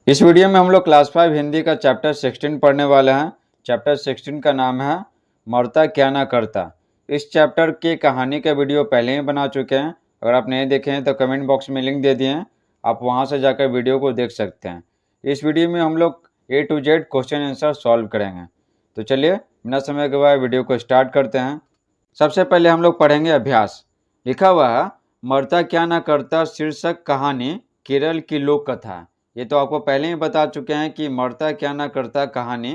इस वीडियो में हम लोग क्लास 5 हिंदी का चैप्टर 16 पढ़ने वाले हैं। चैप्टर 16 का नाम है मरता क्या ना करता। इस चैप्टर की कहानी का वीडियो पहले ही बना चुके हैं। अगर आप नहीं देखे हैं तो कमेंट बॉक्स में लिंक दे दिए हैं, आप वहां से जाकर वीडियो को देख सकते हैं। इस वीडियो में हम लोग A to Z question answer solve करेंगे। तो चलिए बिना समय गवाए वीडियो को स्टार्ट करते हैं। सबसे पहले हम लोग पढ़ेंगे अभ्यास। लिखा हुआ है मरता क्या ना करता शीर्षक कहानी केरल की लोक कथा। ये तो आपको पहले ही बता चुके हैं कि मरता क्या ना करता कहानी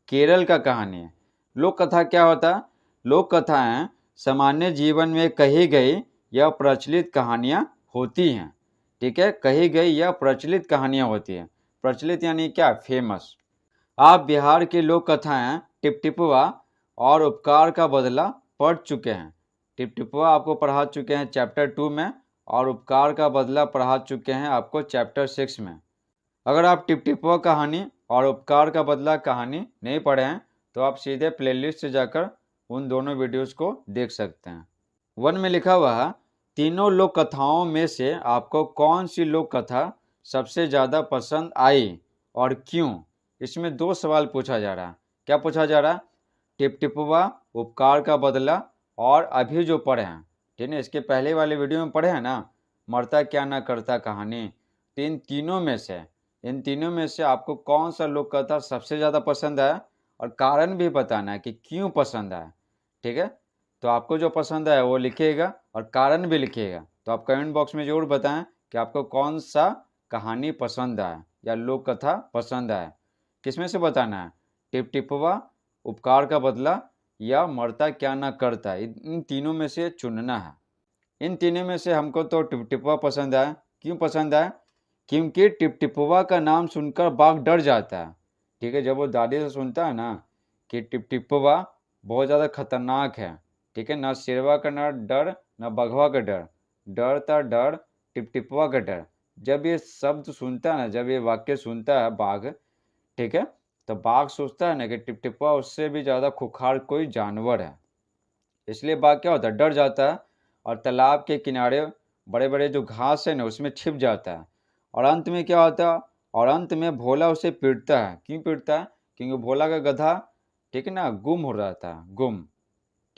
केरल का कहानी है। लोक कथा क्या होता है? लोक कथाएं सामान्य जीवन में कही गई या प्रचलित कहानियां होती हैं। ठीक है, कही गई या प्रचलित कहानियां होती हैं। प्रचलित यानी क्या? फेमस। आप बिहार की लोक कथाएं टिपटिपुआ और उपकार का बदला पढ़ चुके हैं। टिपटिपुआ आपको पढ़ा चुके हैं चैप्टर 2 में, और उपकार का बदला पढ़ा चुके हैं आपको चैप्टर 6 में। अगर आप टिपटिपुआ कहानी और उपकार का बदला कहानी नहीं पढ़े हैं तो आप सीधे प्लेलिस्ट से जाकर उन दोनों वीडियोस को देख सकते हैं। 1 में लिखा हुआ है तीनों लोक कथाओं में से आपको कौन सी लोक कथा सबसे ज़्यादा पसंद आई और क्यों? इसमें 2 सवाल पूछा जा रहा है। क्या पूछा जा रहा है? टिपटिपुआ, उपकार का बदला और अभी जो पढ़े हैं, ठीक है, इसके पहले वाले वीडियो में पढ़े हैं ना, मरता क्या ना करता कहानी। तो इन तीनों में से आपको कौन सा लोक कथा सबसे ज़्यादा पसंद आया और कारण भी बताना है कि क्यों पसंद आया। ठीक है, तो आपको जो पसंद आया वो लिखिएगा और कारण भी लिखिएगा। तो आप कमेंट बॉक्स में ज़रूर बताएं कि आपको कौन सा कहानी पसंद आया या लोक कथा पसंद आया। किसमें से बताना है? टिपटिपुआ, उपकार का बदला या मरता क्या ना करता। इन तीनों में से चुनना है। इन तीनों में से हमको तो टिपटिपुआ पसंद आया। क्यों पसंद आया? क्योंकि टिपटिपुआ का नाम सुनकर बाघ डर जाता है। ठीक है, जब वो दादी से सुनता है ना कि टिपटिपुआ बहुत ज़्यादा खतरनाक है, ठीक है, ना शेरवा का ना डर ना बघवा का डर, डरता डर टिपटिपुआ का डर। जब ये शब्द सुनता है ना, जब ये वाक्य सुनता है बाघ, ठीक है, तो बाघ सोचता है ना कि टिपटिपुआ उससे भी ज़्यादा खुखार कोई जानवर है। इसलिए बाघ क्या होता है? डर जाता है और तालाब के किनारे बड़े बड़े जो घास है ना उसमें छिप जाता है। और अंत में क्या होता है? और अंत में भोला उसे पीटता है। क्यों पीटता है? क्योंकि भोला का गधा, ठीक है ना, गुम हो रहा था, गुम।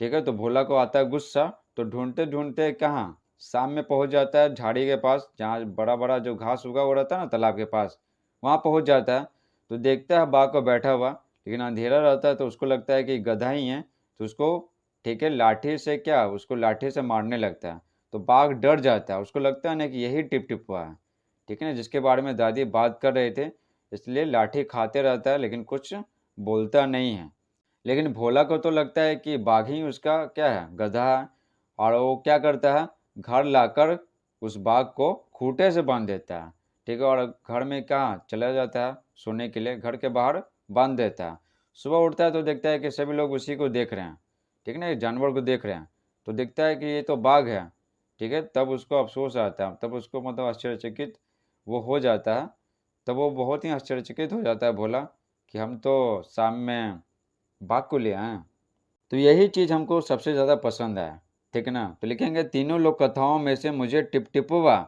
ठीक है, तो भोला को आता है गुस्सा, तो ढूंढते ढूंढते कहाँ शाम में पहुंच जाता है झाड़ी के पास, जहाँ बड़ा बड़ा जो घास उगा हुआ रहता है ना तालाब के पास, वहाँ पहुंच जाता है। तो देखता है बाघ को बैठा हुआ, लेकिन अंधेरा रहता है तो उसको लगता है कि गधा ही है, तो उसको, ठीक है, लाठी से क्या, उसको लाठी से मारने लगता है। तो बाघ डर जाता है, उसको लगता है ना कि यही टिपटिपुआ है, ठीक है ना, जिसके बारे में दादी बात कर रहे थे। इसलिए लाठी खाते रहता है लेकिन कुछ बोलता नहीं है। लेकिन भोला को तो लगता है कि बाघ ही उसका क्या है, गधा है। और वो क्या करता है? घर लाकर उस बाघ को खूंटे से बांध देता है। ठीक है, और घर में कहाँ चला जाता है सोने के लिए, घर के बाहर बांध देता है। सुबह उठता है तो देखता है कि सभी लोग उसी को देख रहे हैं, ठीक है ना, एक जानवर को देख रहे हैं। तो देखता है कि ये तो बाघ है। ठीक है, तब उसको अफसोस आता है, तब उसको मतलब आश्चर्यचकित वो हो जाता है। तब वो बहुत ही आश्चर्यचकित हो जाता है भोला कि हम तो शाम में बाघ को ले आए। तो यही चीज़ हमको सबसे ज़्यादा पसंद आया। ठीक है ना, तो लिखेंगे तीनों लोक कथाओं में से मुझे टिपटिपुआ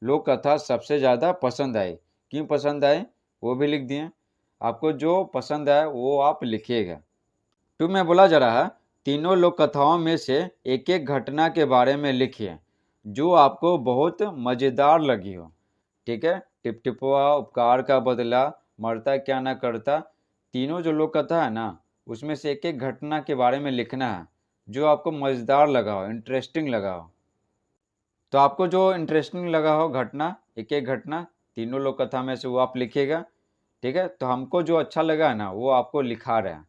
लोक कथा सबसे ज़्यादा पसंद आई। क्यों पसंद आई वो भी लिख दिए। आपको जो पसंद आए वो आप लिखिएगा। 2 में बोला जा रहा है तीनों लोक कथाओं में से एक एक घटना के बारे में लिखिए जो आपको बहुत मज़ेदार लगी हो। ठीक है, टिपटिपुआ, उपकार का बदला, मरता क्या ना करता, तीनों जो लोक कथा है ना उसमें से एक एक घटना के बारे में लिखना है जो आपको मज़ेदार लगा हो, इंटरेस्टिंग लगा हो। तो आपको जो इंटरेस्टिंग लगा हो घटना, एक एक घटना तीनों लोक कथा में से वो आप लिखिएगा। ठीक है, तो हमको जो अच्छा लगा है ना वो आपको लिखा रहे हैं।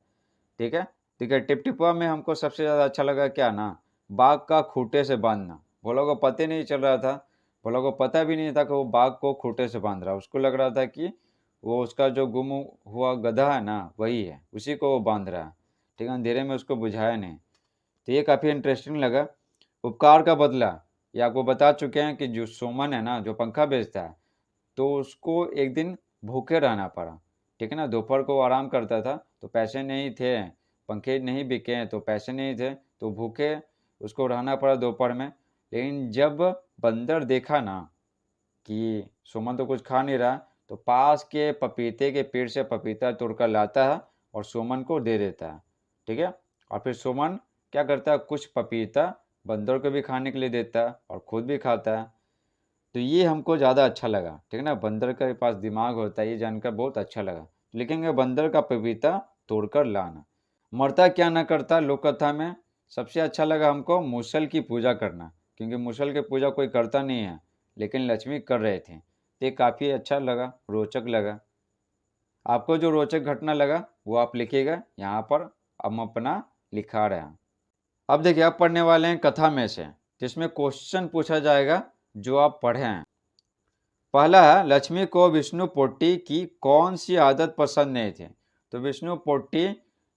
ठीक है, ठीक है, टिपटिपुआ में हमको सबसे ज़्यादा अच्छा लगा क्या ना, बाघ का खूंटे से बांधना। भोला को पता नहीं चल रहा था, भोला को पता भी नहीं था कि वो बाघ को खूंटे से बांध रहा है। उसको लग रहा था कि वो उसका जो गुम हुआ गधा है ना वही है, उसी को वो बांध रहा है। ठीक है, अंधेरे में उसको बुझाया नहीं। तो ये काफ़ी इंटरेस्टिंग लगा। उपकार का बदला, ये आपको बता चुके हैं कि जो सुमन है ना जो पंखा बेचता है, तो उसको एक दिन भूखे रहना पड़ा। ठीक है ना, दोपहर को वो आराम करता था तो पैसे नहीं थे, पंखे नहीं बिके तो पैसे नहीं थे, तो भूखे उसको रहना पड़ा दोपहर में। लेकिन जब बंदर देखा ना कि सुमन तो कुछ खा नहीं रहा, तो पास के पपीते के पेड़ से पपीता तोड़कर लाता है और सुमन को दे देता है, ठीक है। और फिर सुमन क्या करता है, कुछ पपीता बंदर को भी खाने के लिए देता है और खुद भी खाता है। तो ये हमको ज़्यादा अच्छा लगा, ठीक है ना, बंदर के पास दिमाग होता है, ये जानकर बहुत अच्छा लगा। लिखेंगे बंदर का पपीता तोड़कर लाना। मरता क्या ना करता लोक कथा में सबसे अच्छा लगा हमको मूसल की पूजा करना, क्योंकि मूसल की पूजा कोई करता नहीं है लेकिन लक्ष्मी कर रहे थे, तो ये काफ़ी अच्छा लगा, रोचक लगा। आपको जो रोचक घटना लगा वो आप लिखिएगा यहाँ पर, हम अपना लिखा रहे हैं। अब देखिए, आप पढ़ने वाले हैं कथा में से, जिसमें क्वेश्चन पूछा जाएगा जो आप पढ़े हैं। पहला है, लक्ष्मी को विष्णु पोट्टी की कौन सी आदत पसंद नहीं थी। तो विष्णु पोट्टी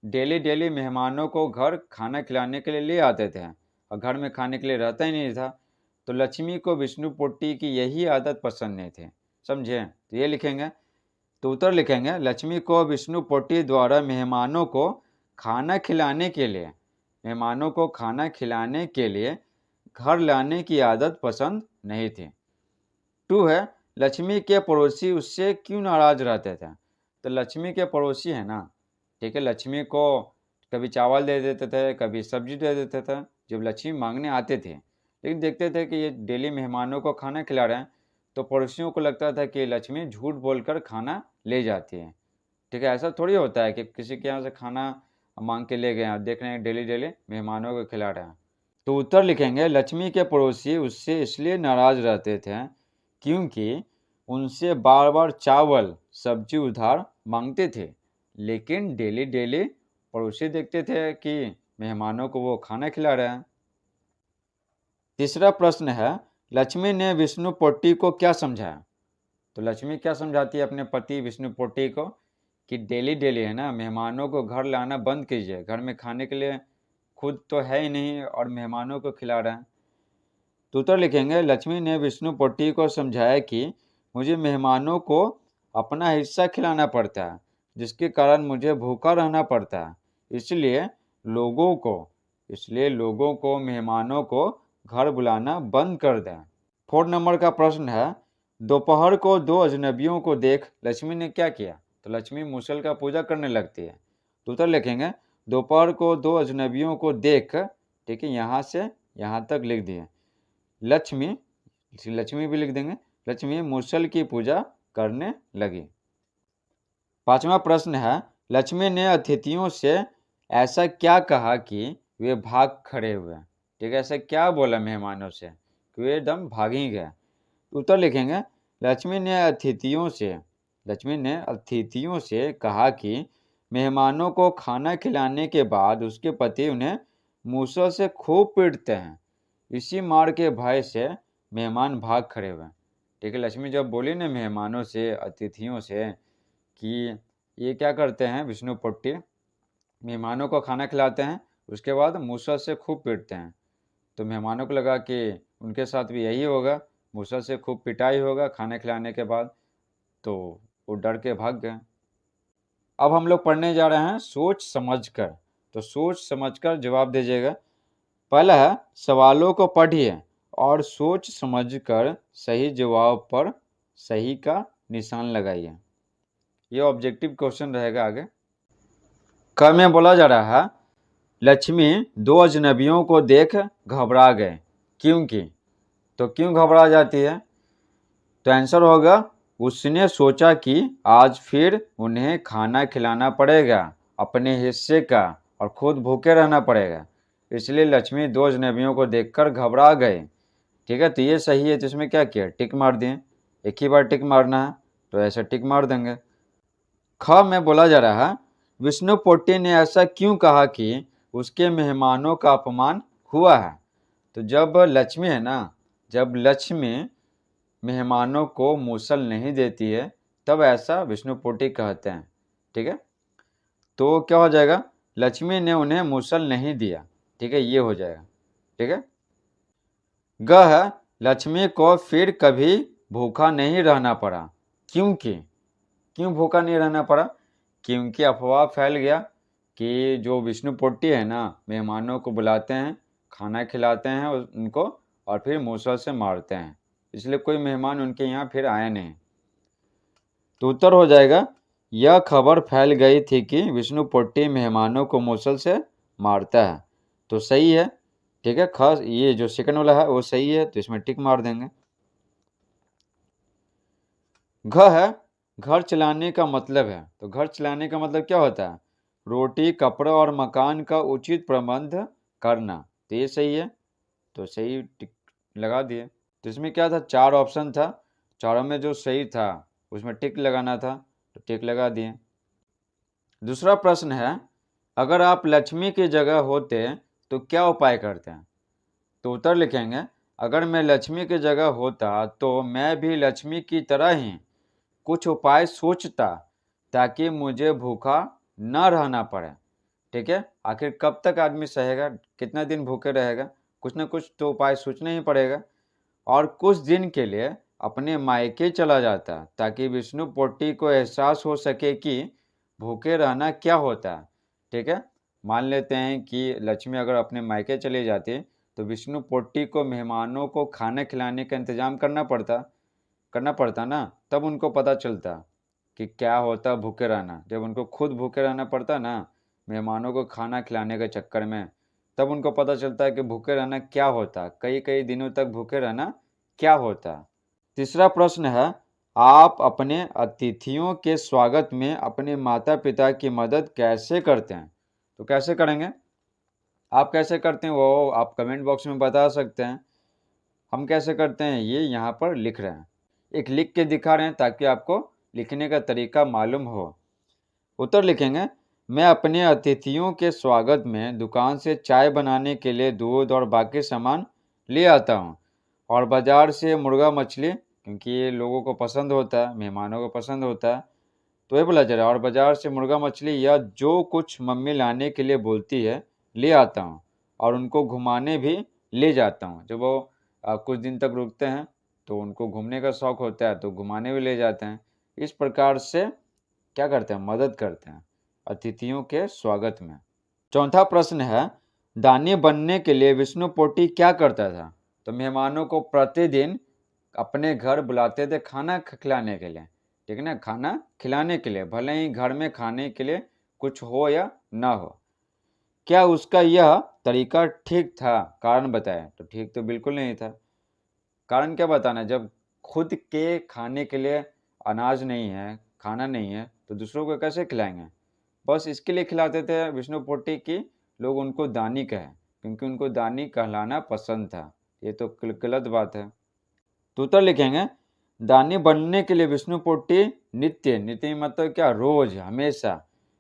डेली डेली मेहमानों को घर खाना खिलाने के लिए ले आते थे और घर में खाने के लिए रहता ही नहीं था। तो लक्ष्मी को विष्णु पोट्टी की यही आदत पसंद नहीं थी, समझे। तो ये लिखेंगे, तो उत्तर लिखेंगे, लक्ष्मी को विष्णु पोट्टी द्वारा मेहमानों को खाना खिलाने के लिए घर लाने की आदत पसंद नहीं थी। 2 है, लक्ष्मी के पड़ोसी उससे क्यों नाराज रहते थे। तो लक्ष्मी के पड़ोसी है ना, ठीक है, लक्ष्मी को कभी चावल दे देते थे, कभी सब्जी दे देते थे जब लक्ष्मी मांगने आते थे, लेकिन देखते थे कि ये डेली मेहमानों को खाना खिला रहे हैं, तो पड़ोसियों को लगता था कि लक्ष्मी झूठ बोलकर खाना ले जाती है, ठीक है। ऐसा थोड़ी होता है कि किसी के यहाँ से खाना मांग के ले गए हैं, देख रहे हैं डेली डेली मेहमानों को खिला रहे हैं। तो उत्तर लिखेंगे, लक्ष्मी के पड़ोसी उससे इसलिए नाराज रहते थे क्योंकि उनसे बार बार चावल सब्जी उधार मांगते थे, लेकिन डेली डेली पड़ोसी देखते थे कि मेहमानों को वो खाना खिला रहे हैं। तीसरा प्रश्न है, लक्ष्मी ने विष्णु पोट्टी को क्या समझाया। तो लक्ष्मी क्या समझाती है अपने पति विष्णु पोट्टी को कि डेली डेली है ना, मेहमानों को घर लाना बंद कीजिए, घर में खाने के लिए खुद तो है ही नहीं और मेहमानों को खिला रहे हैं। तो उत्तर लिखेंगे, लक्ष्मी ने विष्णु पोट्टी को समझाया कि मुझे मेहमानों को अपना हिस्सा खिलाना पड़ता है, जिसके कारण मुझे भूखा रहना पड़ता है। इसलिए लोगों को मेहमानों को घर बुलाना बंद कर दें। 4 नंबर का प्रश्न है, दोपहर को 2 अजनबियों को देख लक्ष्मी ने क्या किया। तो लक्ष्मी मूसल का पूजा करने लगती है। तो उत्तर लिखेंगे, दोपहर को 2 अजनबियों को देख, ठीक है, यहाँ से यहाँ तक लिख दिए। लक्ष्मी भी लिख देंगे, लक्ष्मी मूसल की पूजा करने लगी। 5वां प्रश्न है, लक्ष्मी ने अतिथियों से ऐसा क्या कहा कि वे भाग खड़े हुए। ठीक है, ऐसा क्या बोला मेहमानों से कि वे एकदम भाग ही गए। उत्तर लिखेंगे, लक्ष्मी ने अतिथियों से कहा कि मेहमानों को खाना खिलाने के बाद उसके पति उन्हें मूसल से खूब पीटते हैं। इसी मार के भय से मेहमान भाग खड़े हुए। ठीक है, लक्ष्मी जब बोली ना मेहमानों से, अतिथियों से कि ये क्या करते हैं, विष्णु पोट्टी मेहमानों को खाना खिलाते हैं, उसके बाद मूसल से खूब पीटते हैं। तो मेहमानों को लगा कि उनके साथ भी यही होगा, मूसल से खूब पिटाई होगा खाना खिलाने के बाद, तो वो डर के भाग गए। अब हम लोग पढ़ने जा रहे हैं सोच समझकर। तो सोच समझकर जवाब दीजिएगा। पहला है, सवालों को पढ़िए और सोच समझकर सही जवाब पर सही का निशान लगाइए। ये ऑब्जेक्टिव क्वेश्चन रहेगा आगे। क में बोला जा रहा है, लक्ष्मी 2 अजनबियों को देख घबरा गए क्योंकि। तो क्यों घबरा जाती है। तो आंसर होगा, उसने सोचा कि आज फिर उन्हें खाना खिलाना पड़ेगा अपने हिस्से का और खुद भूखे रहना पड़ेगा, इसलिए लक्ष्मी 2 अजनबियों को देखकर घबरा गए। ठीक है, तो ये सही है, तो इसमें क्या किया, टिक मार दिए। एक ही बार टिक मारना है तो ऐसा टिक मार देंगे। ख में बोला जा रहा है, विष्णु पोट्टी ने ऐसा क्यों कहा कि उसके मेहमानों का अपमान हुआ है। तो जब लक्ष्मी मेहमानों को मूसल नहीं देती है तब ऐसा विष्णु पोट्टी कहते हैं। ठीक है, तो क्या हो जाएगा, लक्ष्मी ने उन्हें मूसल नहीं दिया। ठीक है, ये हो जाएगा। ठीक है, ग है, लक्ष्मी को फिर कभी भूखा नहीं रहना पड़ा क्योंकि। क्यों भूखा नहीं रहना पड़ा, क्योंकि अफवाह फैल गया कि जो विष्णु पोट्टी है ना, मेहमानों को बुलाते हैं, खाना खिलाते हैं उनको और फिर मूसल से मारते हैं, इसलिए कोई मेहमान उनके यहाँ फिर आए नहीं। तो उत्तर हो जाएगा, यह खबर फैल गई थी कि विष्णु पोट्टी मेहमानों को मूसल से मारता है। तो सही है, ठीक है। खास ये जो सेकंड वाला है वो सही है, तो इसमें टिक मार देंगे। घ है, घर चलाने का मतलब है। तो घर चलाने का मतलब क्या होता है? रोटी, कपड़ा और मकान का उचित प्रबंध करना। तो ये सही है, तो सही टिक लगा दिए। तो इसमें क्या था, 4 ऑप्शन था, चारों में जो सही था उसमें टिक लगाना था, तो टिक लगा दिए। दूसरा प्रश्न है, अगर आप लक्ष्मी की जगह होते तो क्या उपाय करते हैं? तो उत्तर लिखेंगे, अगर मैं लक्ष्मी की जगह होता तो मैं भी लक्ष्मी की तरह ही कुछ उपाय सोचता ताकि मुझे भूखा न रहना पड़े। ठीक है, आखिर कब तक आदमी सहेगा, कितना दिन भूखे रहेगा? कुछ ना कुछ तो उपाय सोचना ही पड़ेगा। और कुछ दिन के लिए अपने मायके चला जाता ताकि विष्णु पोट्टी को एहसास हो सके कि भूखे रहना क्या होता है। ठीक है, मान लेते हैं कि लक्ष्मी अगर अपने मायके चले जाती तो विष्णु पोट्टी को मेहमानों को खाना खिलाने का इंतजाम करना पड़ता ना, तब उनको पता चलता कि क्या होता भूखे रहना। जब उनको खुद भूखे रहना पड़ता ना मेहमानों को खाना खिलाने के चक्कर में, तब उनको पता चलता है कि भूखे रहना क्या होता, कई कई दिनों तक भूखे रहना क्या होता। तीसरा प्रश्न है, आप अपने अतिथियों के स्वागत में अपने माता पिता की मदद कैसे करते हैं? तो कैसे करेंगे, आप कैसे करते हैं वो आप कमेंट बॉक्स में बता सकते हैं। हम कैसे करते हैं ये यहाँ पर लिख रहे हैं, एक लिख के दिखा रहे हैं ताकि आपको लिखने का तरीका मालूम हो। उत्तर लिखेंगे, मैं अपने अतिथियों के स्वागत में दुकान से चाय बनाने के लिए दूध और बाकी सामान ले आता हूँ, और बाज़ार से मुर्गा मछली, क्योंकि ये लोगों को पसंद होता है, मेहमानों को पसंद होता है, तो ये बोला जा रहा है, और बाज़ार से मुर्गा मछली या जो कुछ मम्मी लाने के लिए बोलती है ले आता हूँ, और उनको घुमाने भी ले जाता हूँ। जब वो कुछ दिन तक रुकते हैं तो उनको घूमने का शौक़ होता है तो घुमाने भी ले जाते हैं। इस प्रकार से क्या करते हैं, मदद करते हैं अतिथियों के स्वागत में। चौथा प्रश्न है, दानी बनने के लिए विष्णु पोट्टी क्या करता था? तो मेहमानों को प्रतिदिन अपने घर बुलाते थे खाना खिलाने के लिए। ठीक है ना, खाना खिलाने के लिए, भले ही घर में खाने के लिए कुछ हो या ना हो। क्या उसका यह तरीका ठीक था? कारण बताएं। तो ठीक तो बिल्कुल नहीं था। कारण क्या बताना, जब खुद के खाने के लिए अनाज नहीं है, खाना नहीं है, तो दूसरों को कैसे खिलाएंगे? बस इसके लिए खिलाते थे विष्णु पोट्टी की लोग उनको दानी कहें, क्योंकि उनको दानी कहलाना पसंद था। ये तो गलत बात है। तो उत्तर लिखेंगे, दानी बनने के लिए विष्णु पोट्टी नित्य मतलब क्या, रोज हमेशा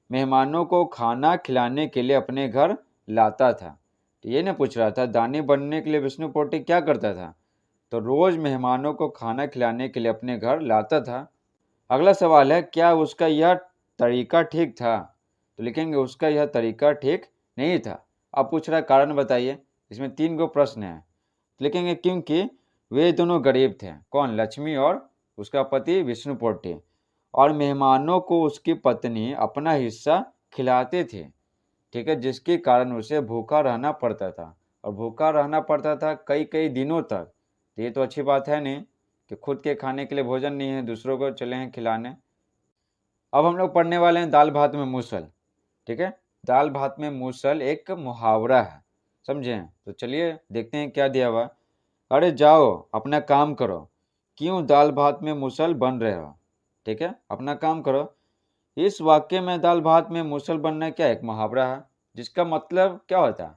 मेहमानों को खाना खिलाने के लिए अपने घर लाता था। तो ये नहीं पूछ रहा था दानी बनने के लिए विष्णु पोट्टी क्या करता था, तो रोज मेहमानों को खाना खिलाने के लिए अपने घर लाता था। अगला सवाल है, क्या उसका यह तरीका ठीक था? तो लिखेंगे उसका यह तरीका ठीक नहीं था। अब पूछ रहा है कारण बताइए। इसमें 3 गो प्रश्न है, लिखेंगे क्योंकि वे दोनों गरीब थे। कौन? लक्ष्मी और उसका पति विष्णु पोट्टी। और मेहमानों को उसकी पत्नी अपना हिस्सा खिलाते थे। ठीक है, जिसके कारण उसे भूखा रहना पड़ता था, और भूखा रहना पड़ता था कई कई दिनों तक। ये तो अच्छी बात है नहीं कि खुद के खाने के लिए भोजन नहीं है, दूसरों को चले हैं खिलाने। अब हम लोग पढ़ने वाले हैं दाल भात में मूसल। ठीक है, दाल भात में मूसल एक मुहावरा है, समझे? तो चलिए देखते हैं क्या दिया हुआ। अरे जाओ अपना काम करो, क्यों दाल भात में मूसल बन रहे हो? ठीक है, अपना काम करो। इस वाक्य में दाल भात में मूसल बनना क्या एक मुहावरा है, जिसका मतलब क्या होता है,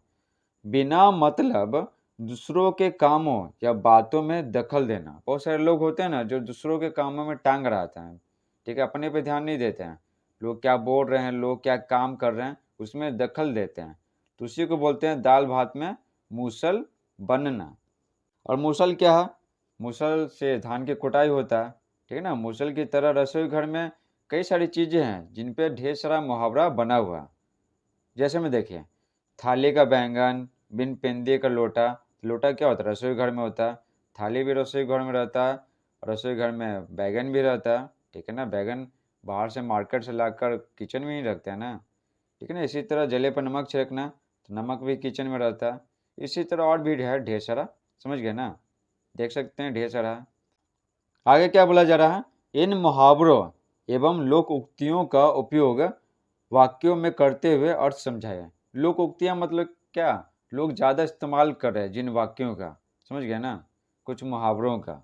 बिना मतलब दूसरों के कामों या बातों में दखल देना। बहुत सारे लोग होते हैं ना जो दूसरों के कामों में टांग अड़ाते हैं। ठीक है, अपने पे ध्यान नहीं देते हैं, लोग क्या बोल रहे हैं, लोग क्या काम कर रहे हैं, उसमें दखल देते हैं। तो उसी को बोलते हैं दाल भात में मूसल बनना। और मूसल क्या है? मूसल से धान की कुटाई होता है। ठीक है ना, मूसल की तरह रसोई घर में कई सारी चीज़ें हैं जिन पे ढेर सारा मुहावरा बना हुआ है। जैसे में देखिए, थाली का बैंगन, बिन पेंदे का लोटा। लोटा क्या होता है? रसोई घर में होता है। थाली भी रसोई घर में रहता है, रसोई घर में बैगन भी रहता है। ठीक है ना, बैगन बाहर से मार्केट से लाकर किचन में ही रखते हैं ना। ठीक है ना, इसी तरह जले पर नमक छिड़कना, तो नमक भी किचन में रहता है। इसी तरह और भी है ढेर सारा, समझ गए ना? देख सकते हैं ढेर सारा है। आगे क्या बोला जा रहा है, इन मुहावरों एवं लोक उक्तियों का उपयोग वाक्यों में करते हुए अर्थ समझाया। लोक उक्तियां मतलब क्या? लोग ज़्यादा इस्तेमाल कर रहे हैं जिन वाक्यों का, समझ गए ना, कुछ मुहावरों का।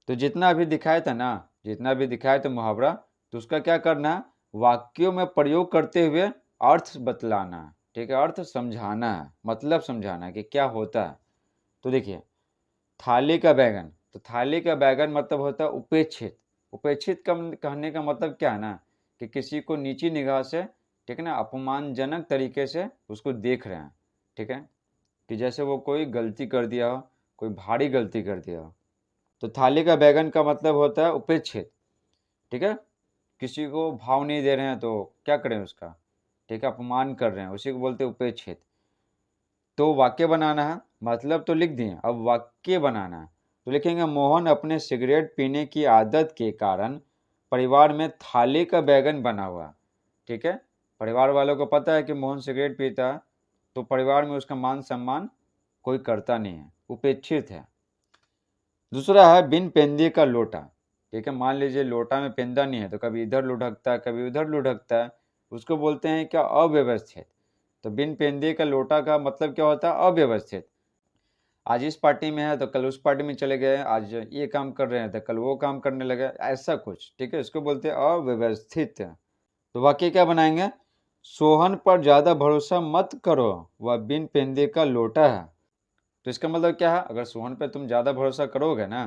तो जितना भी दिखाया था ना, जितना भी दिखाया था मुहावरा, तो उसका क्या करना है, वाक्यों में प्रयोग करते हुए अर्थ बतलाना है, ठीक है, अर्थ समझाना है, मतलब समझाना है कि क्या होता है। तो देखिए, थाली का बैगन, तो थाली का बैगन मतलब होता है उपेक्षित। उपेक्षित का कहने का मतलब क्या है ना, कि किसी को नीची निगाह से, ठीक है ना, अपमानजनक तरीके से उसको देख रहे हैं, ठीक है, कि जैसे वो कोई गलती कर दिया हो, कोई भारी गलती कर दिया हो। तो थाली का बैगन का मतलब होता है उपेक्षित, ठीक है, किसी को भाव नहीं दे रहे हैं तो क्या करें उसका, ठीक है, अपमान कर रहे हैं, उसी को बोलते हैं उपेक्षित। तो वाक्य बनाना है, मतलब तो लिख दिए, अब वाक्य बनाना है। तो लिखेंगे, मोहन अपने सिगरेट पीने की आदत के कारण परिवार में थाली का बैगन बना हुआ, ठीक है, परिवार वालों को पता है कि मोहन सिगरेट पीता है, तो परिवार में उसका मान सम्मान कोई करता नहीं है, उपेक्षित है। दूसरा है बिन पेंदे का लोटा, ठीक है, मान लीजिए लोटा में पेंदा नहीं है तो कभी इधर लुढ़कता है, कभी उधर लुढ़कता है, उसको बोलते हैं क्या, अव्यवस्थित। तो बिन पेंदे का लोटा का मतलब क्या होता है, अव्यवस्थित। आज इस पार्टी में है तो कल उस पार्टी में चले गए, आज ये काम कर रहे हैं तो कल वो काम करने लगे, ऐसा कुछ, ठीक है, इसको बोलते हैं अव्यवस्थित। तो वाक्य क्या बनाएंगे, सोहन पर ज्यादा भरोसा मत करो, वह बिन पेंदे का लोटा है। तो इसका मतलब क्या है, अगर सोहन पे तुम ज़्यादा भरोसा करोगे ना,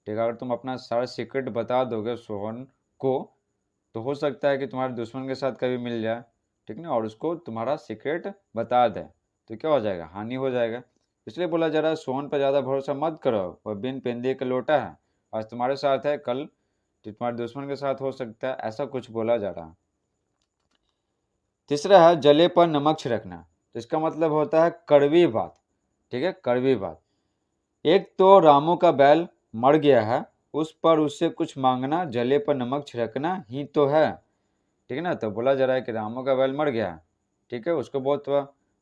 ठीक है, अगर तुम अपना सारा सीक्रेट बता दोगे सोहन को, तो हो सकता है कि तुम्हारे दुश्मन के साथ कभी मिल जाए, ठीक ना, और उसको तुम्हारा सीक्रेट बता दे, तो क्या हो जाएगा, हानि हो जाएगा। इसलिए बोला जा रहा है सोहन पर ज़्यादा भरोसा मत करो, वह बिन पेंदे का लोटा है, आज तुम्हारे साथ है, कल तुम्हारे दुश्मन के साथ हो सकता है, ऐसा कुछ बोला जा रहा है। तीसरा है जले पर नमक छिड़कना, तो इसका मतलब होता है कड़वी बात, ठीक है, कड़वी बात। एक तो रामू का बैल मर गया है, उस पर उससे कुछ मांगना जले पर नमक छिड़कना ही तो है, ठीक है ना। तो बोला जा रहा है कि रामू का बैल मर गया, ठीक है, उसको बहुत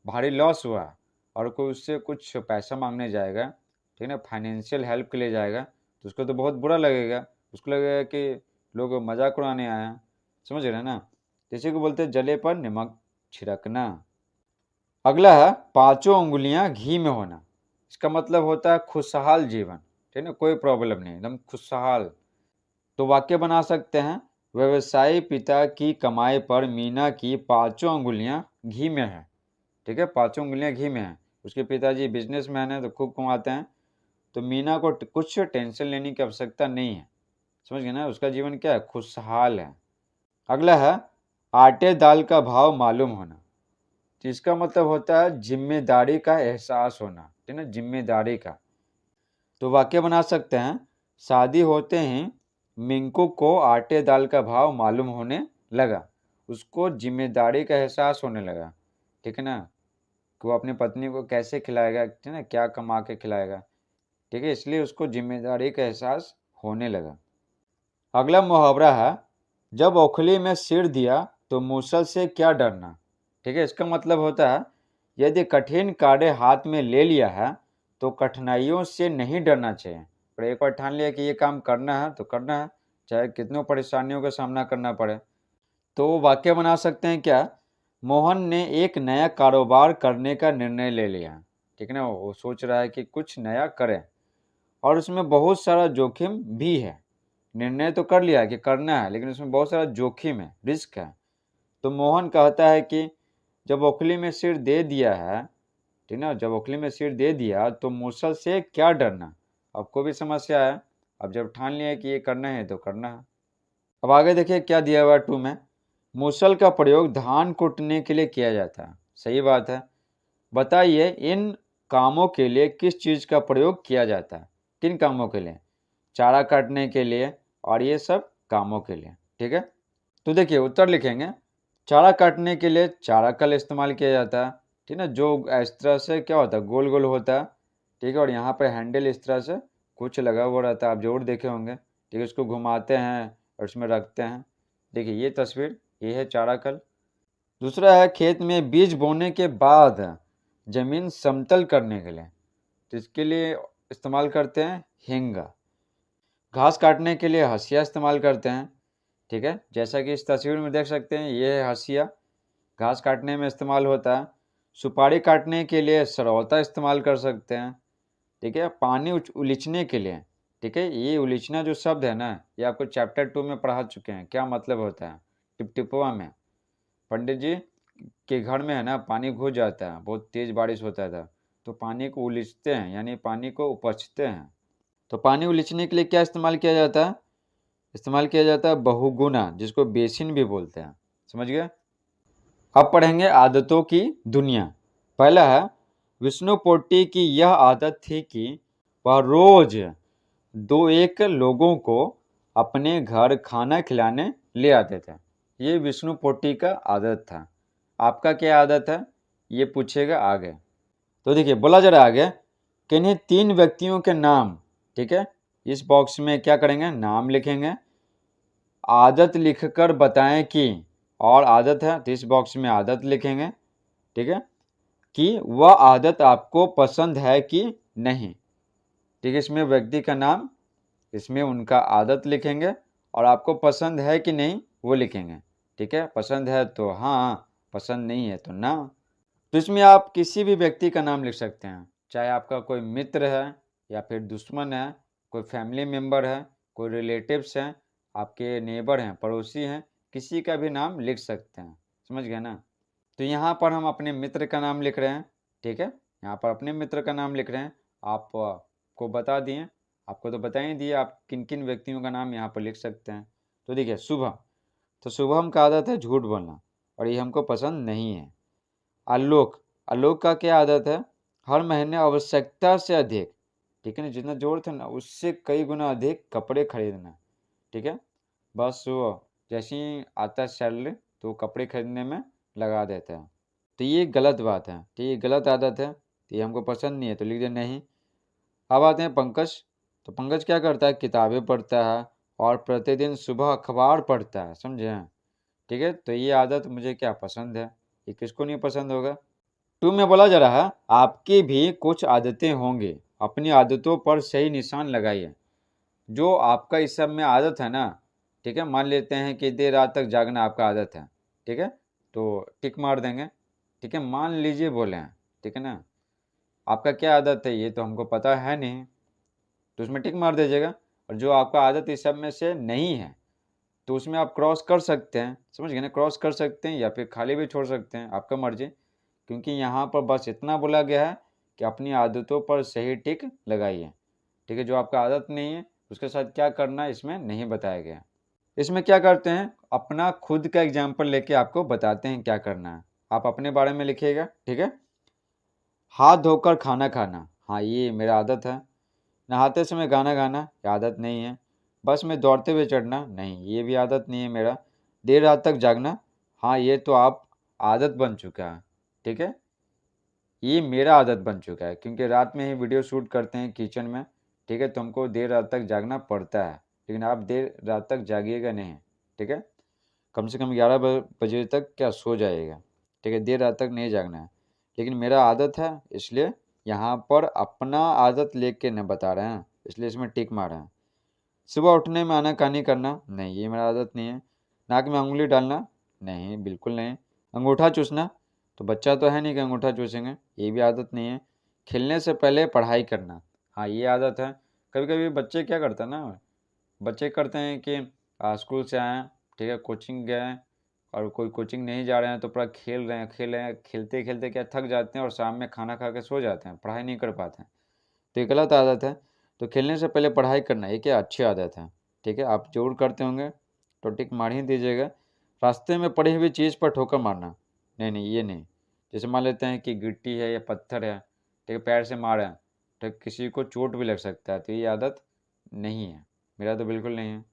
भारी लॉस हुआ, और कोई उससे कुछ पैसा मांगने जाएगा, ठीक है ना, फाइनेंशियल हेल्प के लिए जाएगा, तो उसको तो बहुत बुरा लगेगा, उसको लगेगा कि लोग मजाक उड़ाने आए हैं, समझ रहे हैं ना। इसी को बोलते हैं जले पर नमक छिड़कना। अगला है पांचों उंगलियां घी में होना, इसका मतलब होता है खुशहाल जीवन, ठीक है ना, कोई प्रॉब्लम नहीं, एकदम खुशहाल। तो वाक्य बना सकते हैं, व्यवसायी पिता की कमाई पर मीना की पांचों उंगलियां घी में है, ठीक है, पांचों उंगलियां घी में है, उसके पिताजी बिजनेसमैन है तो खूब कमाते हैं, तो मीना को कुछ टेंशन लेने की आवश्यकता नहीं है, समझ गए ना, उसका जीवन क्या है, खुशहाल है। अगला है आटे दाल का भाव मालूम होना, जिसका मतलब होता है जिम्मेदारी का एहसास होना, ठीक है ना, जिम्मेदारी का। तो वाक्य बना सकते हैं, शादी होते ही मिंकू को आटे दाल का भाव मालूम होने लगा, उसको जिम्मेदारी का एहसास होने लगा, ठीक है ना, कि वो अपनी पत्नी को कैसे खिलाएगा, ठीक है ना, क्या कमा के खिलाएगा, ठीक है, इसलिए उसको जिम्मेदारी का एहसास होने लगा। अगला मुहावरा है, जब ओखली में सिर दिया तो मूसल से क्या डरना, ठीक है, इसका मतलब होता है यदि कठिन कार्य हाथ में ले लिया है तो कठिनाइयों से नहीं डरना चाहिए, पर एक बार ठान लिया कि ये काम करना है तो करना है, चाहे कितनों परेशानियों का सामना करना पड़े। तो वाक्य बना सकते हैं क्या, मोहन ने एक नया कारोबार करने का निर्णय ले लिया, ठीक है ना, वो सोच रहा है कि कुछ नया करे, और उसमें बहुत सारा जोखिम भी है, निर्णय तो कर लिया कि करना है, लेकिन उसमें बहुत सारा जोखिम है, रिस्क है। तो मोहन कहता है कि जब ओखली में सिर दे दिया है, ठीक ना, जब ओखली में सिर दे दिया तो मूसल से क्या डरना, आपको भी समस्या है, अब जब ठान लिया कि ये करना है तो करना है। अब आगे देखिए क्या दिया हुआ 2 में, मूसल का प्रयोग धान कूटने के लिए किया जाता है, सही बात है, बताइए इन कामों के लिए किस चीज़ का प्रयोग किया जाता है, किन कामों के लिए, चारा काटने के लिए और ये सब कामों के लिए, ठीक है। तो देखिए उत्तर लिखेंगे, चारा काटने के लिए चारा कल इस्तेमाल किया जाता है, ठीक है, जो इस तरह से क्या होता है, गोल गोल होता है, ठीक है, और यहाँ पे हैंडल इस तरह से कुछ लगा हुआ रहता है, आप जरूर देखे होंगे, ठीक है, उसको घुमाते हैं और उसमें रखते हैं। देखिए ये तस्वीर, ये है चारा कल। दूसरा है खेत में बीज बोने के बाद जमीन समतल करने के लिए, तो इसके लिए इस्तेमाल करते हैं हेंगा। घास काटने के लिए हंसिया इस्तेमाल करते हैं, ठीक है। जैसा कि इस तस्वीर में देख सकते हैं, ये है हंसिया, घास काटने में इस्तेमाल होता है। सुपारी काटने के लिए सरौता इस्तेमाल कर सकते हैं। ठीक है। पानी उलीचने के लिए, ठीक है, ये उलीचना जो शब्द है ना, ये आपको चैप्टर 2 में पढ़ा चुके हैं, क्या मतलब होता है। टिपटिपवा में पंडित जी के घर में है ना पानी घुस जाता है, बहुत तेज बारिश होता था, तो पानी को उलीचते हैं, यानी पानी को उपछते हैं। तो पानी उलीचने के लिए क्या इस्तेमाल किया जाता है? इस्तेमाल किया जाता है बहुगुना, जिसको बेसिन भी बोलते हैं। समझ गए। अब पढ़ेंगे आदतों की दुनिया। पहला है, विष्णु पोट्टी की यह आदत थी कि वह रोज दो एक लोगों को अपने घर खाना खिलाने ले आते थे। ये विष्णु पोट्टी का आदत था। आपका क्या आदत है, ये पूछेगा आगे। तो देखिए, बोला जा रहा है आगे, किन्हीं 3 व्यक्तियों के नाम, ठीक है, इस बॉक्स में क्या करेंगे, नाम लिखेंगे। आदत लिखकर बताएं कि, और आदत है तो इस बॉक्स में आदत लिखेंगे, ठीक है, कि वह आदत आपको पसंद है कि नहीं। ठीक है, इसमें व्यक्ति का नाम, इसमें उनका आदत लिखेंगे, और आपको पसंद है कि नहीं वो लिखेंगे। ठीक है, पसंद है तो हाँ, पसंद नहीं है तो ना। तो इसमें आप किसी भी व्यक्ति का नाम लिख सकते हैं, चाहे आपका कोई मित्र है या फिर दुश्मन है, कोई फैमिली मेम्बर है, कोई रिलेटिव्स हैं, आपके नेबर हैं, पड़ोसी हैं, किसी का भी नाम लिख सकते हैं। समझ गए ना। तो यहाँ पर हम अपने मित्र का नाम लिख रहे हैं। ठीक है, यहाँ पर अपने मित्र का नाम लिख रहे हैं। आप को बता दिए, आपको तो बता ही दिए आप किन किन व्यक्तियों का नाम यहाँ पर लिख सकते हैं। तो देखिए, शुभम, तो शुभम का आदत है झूठ बोलना, और ये हमको पसंद नहीं है। आलोक, आलोक का क्या आदत है, हर महीने आवश्यकता से अधिक, ठीक है ना, जितना जरूरत है ना उससे कई गुना अधिक कपड़े खरीदना। ठीक है, बस वो जैसे ही आता है सैलरी तो कपड़े खरीदने में लगा देता है। तो ये गलत बात है, तो ये गलत आदत है, तो ये हमको पसंद नहीं है, तो लिख दे नहीं। अब आते हैं पंकज। तो पंकज क्या करता है, किताबें पढ़ता है और प्रतिदिन सुबह अखबार पढ़ता है। समझे। ठीक है, तो ये आदत मुझे क्या पसंद है, ये किसको नहीं पसंद होगा। 2 में बोला जा रहा है, आपकी भी कुछ आदतें होंगी, अपनी आदतों पर सही निशान लगाइए। जो आपका इस सब में आदत है ना, ठीक है, मान लेते हैं कि देर रात तक जागना आपका आदत है, ठीक है, तो टिक मार देंगे। ठीक है, मान लीजिए बोले हैं, ठीक है ना, आपका क्या आदत है ये तो हमको पता है नहीं, तो उसमें टिक मार दीजिएगा। और जो आपका आदत इस सब में से नहीं है, तो उसमें आप क्रॉस कर सकते हैं। समझ गए ना, क्रॉस कर सकते हैं या फिर खाली भी छोड़ सकते हैं, आपका मर्जी। क्योंकि यहाँ पर बस इतना बोला गया है कि अपनी आदतों पर सही टिक लगाइए। ठीक है, जो आपका आदत नहीं है उसके साथ क्या करना है इसमें नहीं बताया गया। इसमें क्या करते हैं, अपना खुद का एग्जाम्पल लेके आपको बताते हैं क्या करना है। आप अपने बारे में लिखिएगा। ठीक है, हाथ धोकर खाना खाना, हाँ ये मेरा आदत है। नहाते समय गाना गाना, ये आदत नहीं है। बस में दौड़ते हुए चढ़ना, नहीं ये भी आदत नहीं है मेरा। देर रात तक जागना, हाँ ये तो आप आदत बन चुका है। ठीक है, ये मेरा आदत बन चुका है, क्योंकि रात में ही वीडियो शूट करते हैं किचन में। ठीक है, तो हमको देर रात तक जागना पड़ता है, लेकिन आप देर रात तक जागिएगा नहीं। ठीक है, कम से कम 11 बजे तक क्या सो जाइएगा। ठीक है, देर रात तक नहीं जागना है, लेकिन मेरा आदत है, इसलिए यहाँ पर अपना आदत लेके न बता रहे हैं, इसलिए इसमें टिक मारा है। सुबह उठने में आनाकानी करना, नहीं ये मेरा आदत नहीं है। नाक में अंगुली डालना, नहीं बिल्कुल नहीं। अंगूठा चूसना, तो बच्चा तो है नहीं कि अंगूठा चूसेंगे, ये भी आदत नहीं है। खेलने से पहले पढ़ाई करना, हाँ ये आदत है। कभी कभी बच्चे क्या करते हैं ना, बच्चे करते हैं कि स्कूल से आए, ठीक है, कोचिंग गए, और कोई कोचिंग नहीं जा रहे हैं तो पूरा खेल रहे हैं, खेलते खेलते क्या थक जाते हैं और शाम में खाना खा के सो जाते हैं, पढ़ाई नहीं कर पाते हैं। तो ये गलत आदत है। तो खेलने से पहले पढ़ाई करना, ये क्या अच्छी आदत है। ठीक है, आप जरूर करते होंगे, तो टिक मार ही दीजिएगा। रास्ते में पड़ी हुई चीज़ पर ठोकर मारना, नहीं नहीं ये नहीं। जैसे मान लेते हैं कि गिट्टी है या पत्थर है, ठीक है, पैर से मारे तो किसी को चोट भी लग सकता है, तो ये आदत नहीं है, मेरा तो बिल्कुल नहीं है।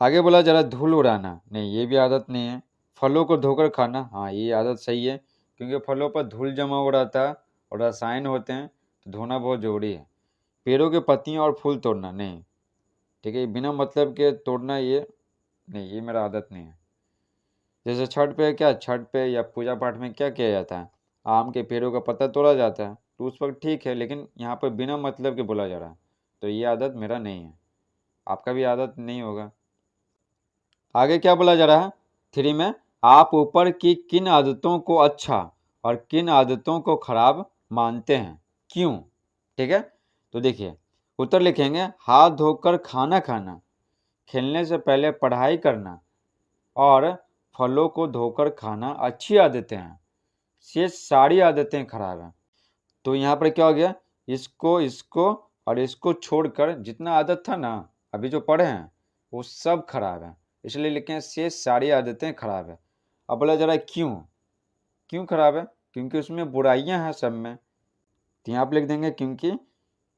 आगे बोला जरा धूल उड़ाना, नहीं ये भी आदत नहीं है। फलों को धोकर खाना, हाँ ये आदत सही है, क्योंकि फलों पर धूल जमा हो रहता है और रसायन होते हैं, तो धोना बहुत ज़रूरी है। पेड़ों के पत्तियाँ और फूल तोड़ना, नहीं। ठीक है, बिना मतलब के तोड़ना, ये नहीं, ये मेरा आदत नहीं है। जैसे छठ पे क्या, छठ पे या पूजा पाठ में क्या किया जाता है, आम के पेड़ों का पत्ता तोड़ा जाता है, तो उस वक्त ठीक है, लेकिन यहाँ पर बिना मतलब के बोला जा रहा है, तो ये आदत मेरा नहीं है। आपका भी आदत नहीं होगा। आगे क्या बोला जा रहा है 3 में, आप ऊपर की किन आदतों को अच्छा और किन आदतों को खराब मानते हैं, क्यों? ठीक है, तो देखिए उत्तर लिखेंगे, हाथ धोकर खाना खाना, खेलने से पहले पढ़ाई करना और फलों को धोकर खाना अच्छी आदतें हैं, शेष सारी आदतें खराब हैं। तो यहाँ पर क्या हो गया, इसको इसको और इसको छोड़कर जितना आदत था ना अभी जो पढ़े हैं वो सब खराब है, इसलिए लिखे हैं शेष सारी आदतें खराब है। अब बोला जा रहा है क्यों, क्यों खराब है? क्योंकि उसमें बुराइयां हैं सब में। तो यहाँ पर लिख देंगे क्योंकि,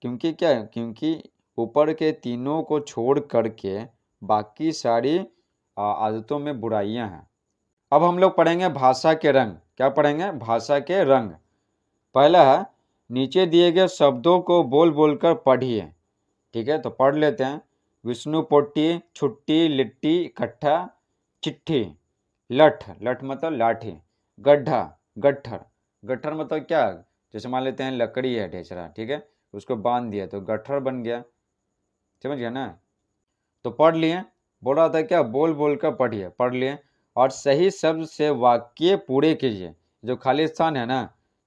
क्योंकि क्या है, क्योंकि ऊपर के तीनों को छोड़ करके बाकी सारी आदतों में बुराइयां हैं। अब हम लोग पढ़ेंगे भाषा के रंग। क्या पढ़ेंगे? भाषा के रंग। पहला है, नीचे दिए गए शब्दों को बोल बोलकर पढ़िए। ठीक है, तो पढ़ लेते हैं। विष्णु पोटी, छुट्टी, लिट्टी, इकट्ठा, चिट्ठी, लठ, लठ मतलब लाठी, गड्ढा, गट्ठर, गट्ठर मतलब क्या, जैसे मान लेते हैं लकड़ी है ढेचरा, ठीक है, उसको बांध दिया तो गट्ठर बन गया, समझ गया ना। तो पढ़ लिए, बोल रहा था क्या, बोल बोल कर पढ़िए, पढ़ लिए। और सही शब्द से वाक्य पूरे कीजिए। जो खाली स्थान है ना,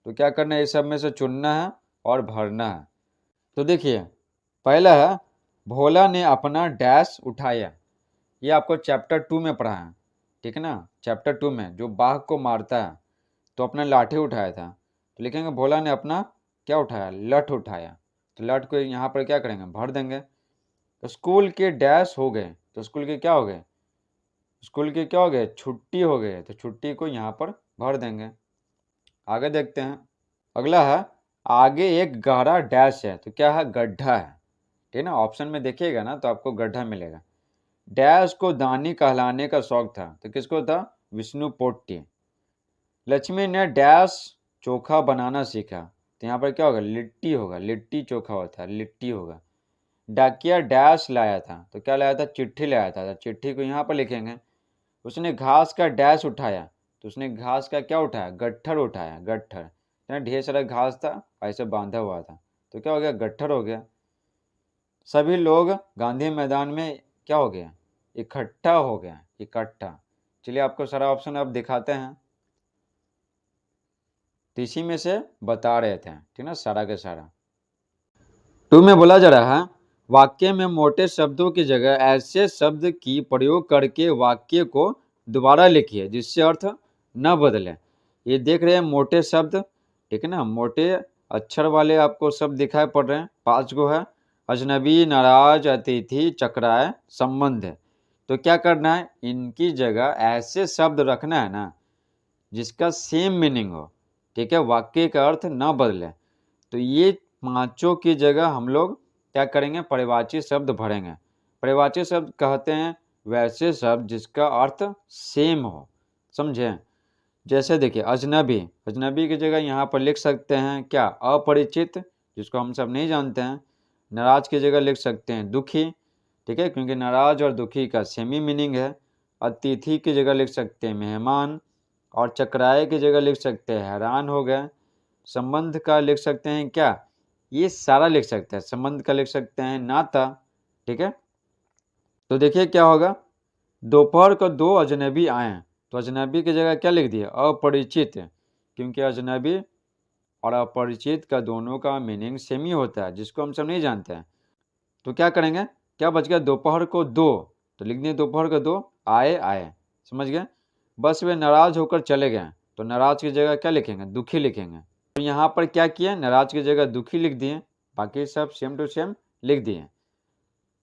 तो क्या करना है, इस सब में से चुनना है और भरना है। तो देखिए पहला है, भोला ने अपना डैश उठाया। ये आपको चैप्टर 2 में पढ़ा है, ठीक है ना। चैप्टर 2 में जो बाघ को मारता है तो अपना लाठी उठाया था, तो लिखेंगे भोला ने अपना क्या उठाया, लठ उठाया। तो लठ को यहाँ पर क्या करेंगे, भर देंगे। तो स्कूल के डैश हो गए, तो स्कूल के क्या हो गए, स्कूल के क्या हो गए, छुट्टी हो गए, तो छुट्टी को यहाँ पर भर देंगे। आगे देखते हैं। अगला है, आगे एक गहरा डैश है, तो क्या है, गड्ढा है, ठीक है ना। ऑप्शन में देखिएगा ना तो आपको गड्ढा मिलेगा। डैश को दानी कहलाने का शौक था, तो किसको था, विष्णु पोट्टी। लक्ष्मी ने डैश चोखा बनाना सीखा, तो यहाँ पर क्या होगा, लिट्टी होगा, लिट्टी चोखा होता है, लिट्टी होगा। डाकिया डैश लाया था, तो क्या लाया था, चिट्ठी लाया था, तो चिट्ठी को यहाँ पर लिखेंगे। उसने घास का डैश उठाया, तो उसने घास का क्या उठाया, गट्ठर उठाया, गट्ठर, ढेर सारा घास था ऐसे बांधा हुआ था, तो क्या हो गया, गट्ठर हो गया। सभी लोग गांधी मैदान में क्या हो गया, इकट्ठा हो गया, इकट्ठा। चलिए आपको सारा ऑप्शन अब दिखाते हैं, तो इसी में से बता रहे थे, ठीक ना, सारा के सारा। 2 में बोला जा रहा है, वाक्य में मोटे शब्दों की जगह ऐसे शब्द की प्रयोग करके वाक्य को दोबारा लिखिए जिससे अर्थ न बदले। ये देख रहे हैं मोटे शब्द, ठीक है ना, मोटे अक्षर वाले आपको शब्द दिखाई पड़ रहे हैं, 5 गो है। अजनबी, नाराज, अतिथि, चक्राए, संबंध है। तो क्या करना है, इनकी जगह ऐसे शब्द रखना है ना जिसका सेम मीनिंग हो, ठीक है, वाक्य का अर्थ न बदले। तो ये 5 की जगह हम लोग क्या करेंगे, परिवाची शब्द भरेंगे। परिवाची शब्द कहते हैं वैसे शब्द जिसका अर्थ सेम हो, समझे। जैसे देखिए अजनबी, अजनबी की जगह यहाँ पर लिख सकते हैं क्या, अपरिचित, जिसको हम सब नहीं जानते हैं। नाराज की जगह लिख सकते हैं दुखी, ठीक है, क्योंकि नाराज और दुखी का सेम ही मीनिंग है। अतिथि की जगह लिख सकते हैं मेहमान, और चक्राए की जगह लिख सकते हैं हैरान हो गए। संबंध का लिख सकते हैं क्या, ये सारा लिख सकते हैं। संबंध का लिख सकते हैं नाता, ठीक है। तो देखिए क्या होगा, दोपहर को 2 अजनबी आए, तो अजनबी की जगह क्या लिख दिया, अपरिचित, क्योंकि अजनबी और अपरिचित का दोनों का मीनिंग सेम ही होता है, जिसको हम सब नहीं जानते हैं। तो क्या करेंगे, क्या बच गया, दोपहर को 2, तो लिख दिए दोपहर को 2 आए, आए, समझ गए। बस वे नाराज होकर चले गए, तो नाराज की जगह क्या लिखेंगे, दुखी लिखेंगे। तो यहाँ पर क्या किया, नाराज की जगह दुखी लिख दिए, बाकी सब सेम टू सेम लिख दिए।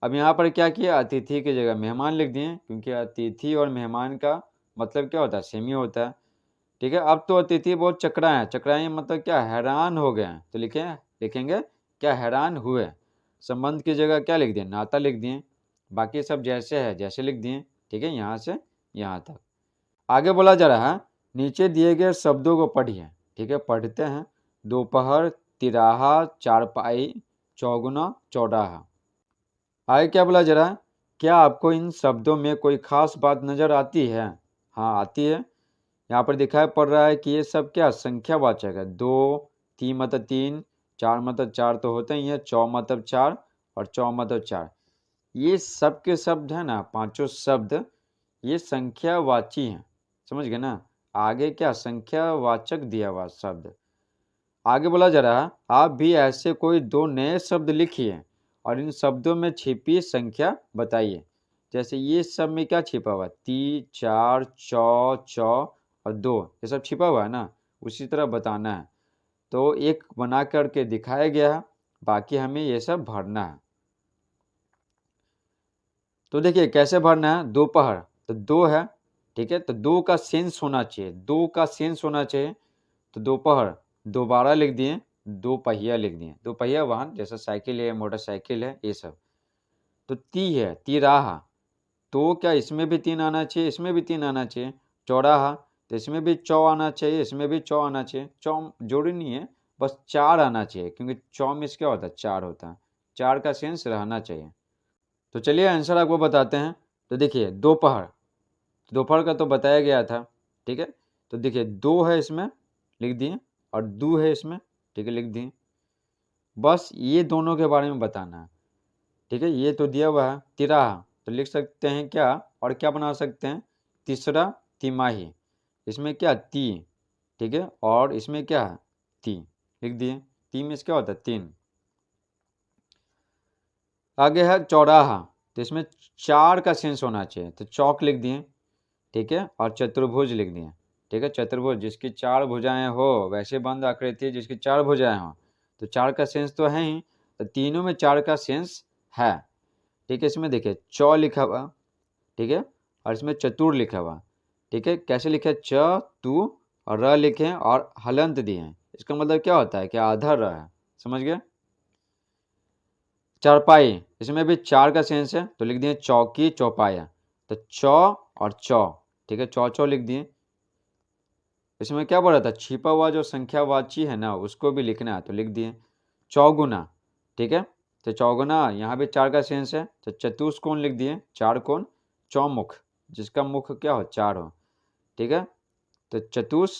अब यहाँ पर क्या किया, अतिथि की जगह मेहमान लिख दिए, क्योंकि अतिथि और मेहमान का मतलब क्या होता है, सेम ही होता है, ठीक है। अब तो अतिथि बहुत चकराए, चकराए मतलब क्या, हैरान हो गए, तो लिखेंगे क्या, हैरान हुए। संबंध की जगह क्या लिख दिए, नाता लिख दिए, बाकी सब जैसे है जैसे लिख दिए, ठीक है, यहाँ से यहाँ तक। आगे बोला जा रहा है, नीचे दिए गए शब्दों को पढ़िए, ठीक है, पढ़ते हैं। दोपहर, तिराहा, चारपाई, चौगुना, चौराहा। आगे क्या बोला जा रहा है, क्या आपको इन शब्दों में कोई खास बात नजर आती है? हाँ आती है। यहाँ पर दिखाई पड़ रहा है कि ये सब क्या, संख्यावाचक है। 2, 3 मतलब 3, 4 मतलब 4 तो होते ही है, 4 मतलब 4 और 4 मतलब 4। ये सब के शब्द है ना, पांचों शब्द ये संख्यावाची हैं, समझ गए ना। आगे क्या संख्यावाचक दिया हुआ शब्द। आगे बोला जा रहा है आप भी ऐसे कोई दो नए शब्द लिखिए और इन शब्दों में छिपी संख्या बताइए। जैसे ये सब में क्या छिपा हुआ है, 3, 4, चौ, चौ और 2, ये सब छिपा हुआ है ना, उसी तरह बताना है। तो एक बना करके दिखाया गया है, बाकी हमें ये सब भरना है। तो देखिए कैसे भरना है, दोपहर तो 2 है, ठीक है, तो 2 का सेंस होना चाहिए, 2 का सेंस होना चाहिए। तो दोपहर दोबारा लिख दिए, दो पहिया लिख दिए, दो पहिया वाहन जैसा साइकिल है, मोटरसाइकिल है, ये सब। तो ती है, तिराहा, तो क्या इसमें भी 3 आना चाहिए, इसमें भी 3 आना चाहिए। चौराहा, तो इसमें भी चौ आना चाहिए, इसमें भी चौ आना चाहिए। चौ जोड़ी नहीं है, बस 4 आना चाहिए, क्योंकि चौ में क्या होता है, 4 होता है, 4 का सेंस रहना चाहिए। तो चलिए आंसर आपको बताते हैं। तो देखिए दोपहर, दोपहर का तो बताया गया था, ठीक है। तो देखिए 2 है इसमें, लिख दिए, और 2 है इसमें, ठीक है, लिख दिए। बस ये दोनों के बारे में बताना है, ठीक है। ये तो दिया हुआ है तिराहा, तो लिख सकते हैं क्या, और क्या बना सकते हैं, तीसरा तिमाही, इसमें क्या ती, ठीक है, और इसमें क्या है ती, लिख दिए। ती में क्या होता है 3। आगे है चौराहा, तो इसमें 4 का सेंस होना चाहिए, तो चौक लिख दिए, ठीक है, और चतुर्भुज लिख दिए, ठीक है। चतुर्भुज जिसकी 4 भुजाएं हो, वैसे बंद आकृति जिसकी 4 भुजाएं हो, तो 4 का सेंस तो है ही, तो तीनों में 4 का सेंस है, ठीक है। इसमें देखिए चौ लिखा हुआ, ठीक है, और इसमें चतुर लिखा हुआ, ठीक है। कैसे लिखे, च तू और र लिखे और हलंत दिए हैं, इसका मतलब क्या होता है कि आधा र है, समझ गए। चारपाई, इसमें भी 4 का सेंस है, तो लिख दिए चौकी चौपाया, तो चौ और चौ, ठीक है, चौ चौ लिख दिए। इसमें क्या बोल रहा था, छिपा हुआ जो संख्यावाची है ना, उसको भी लिखना है, तो लिख दिए चौगुना, ठीक है। तो चौगुना यहाँ भी 4 का सेंस है, तो चतुष्कोण लिख दिए, 4 कोण, चौमुख जिसका मुख क्या हो, 4 हो, ठीक है। तो चतुष,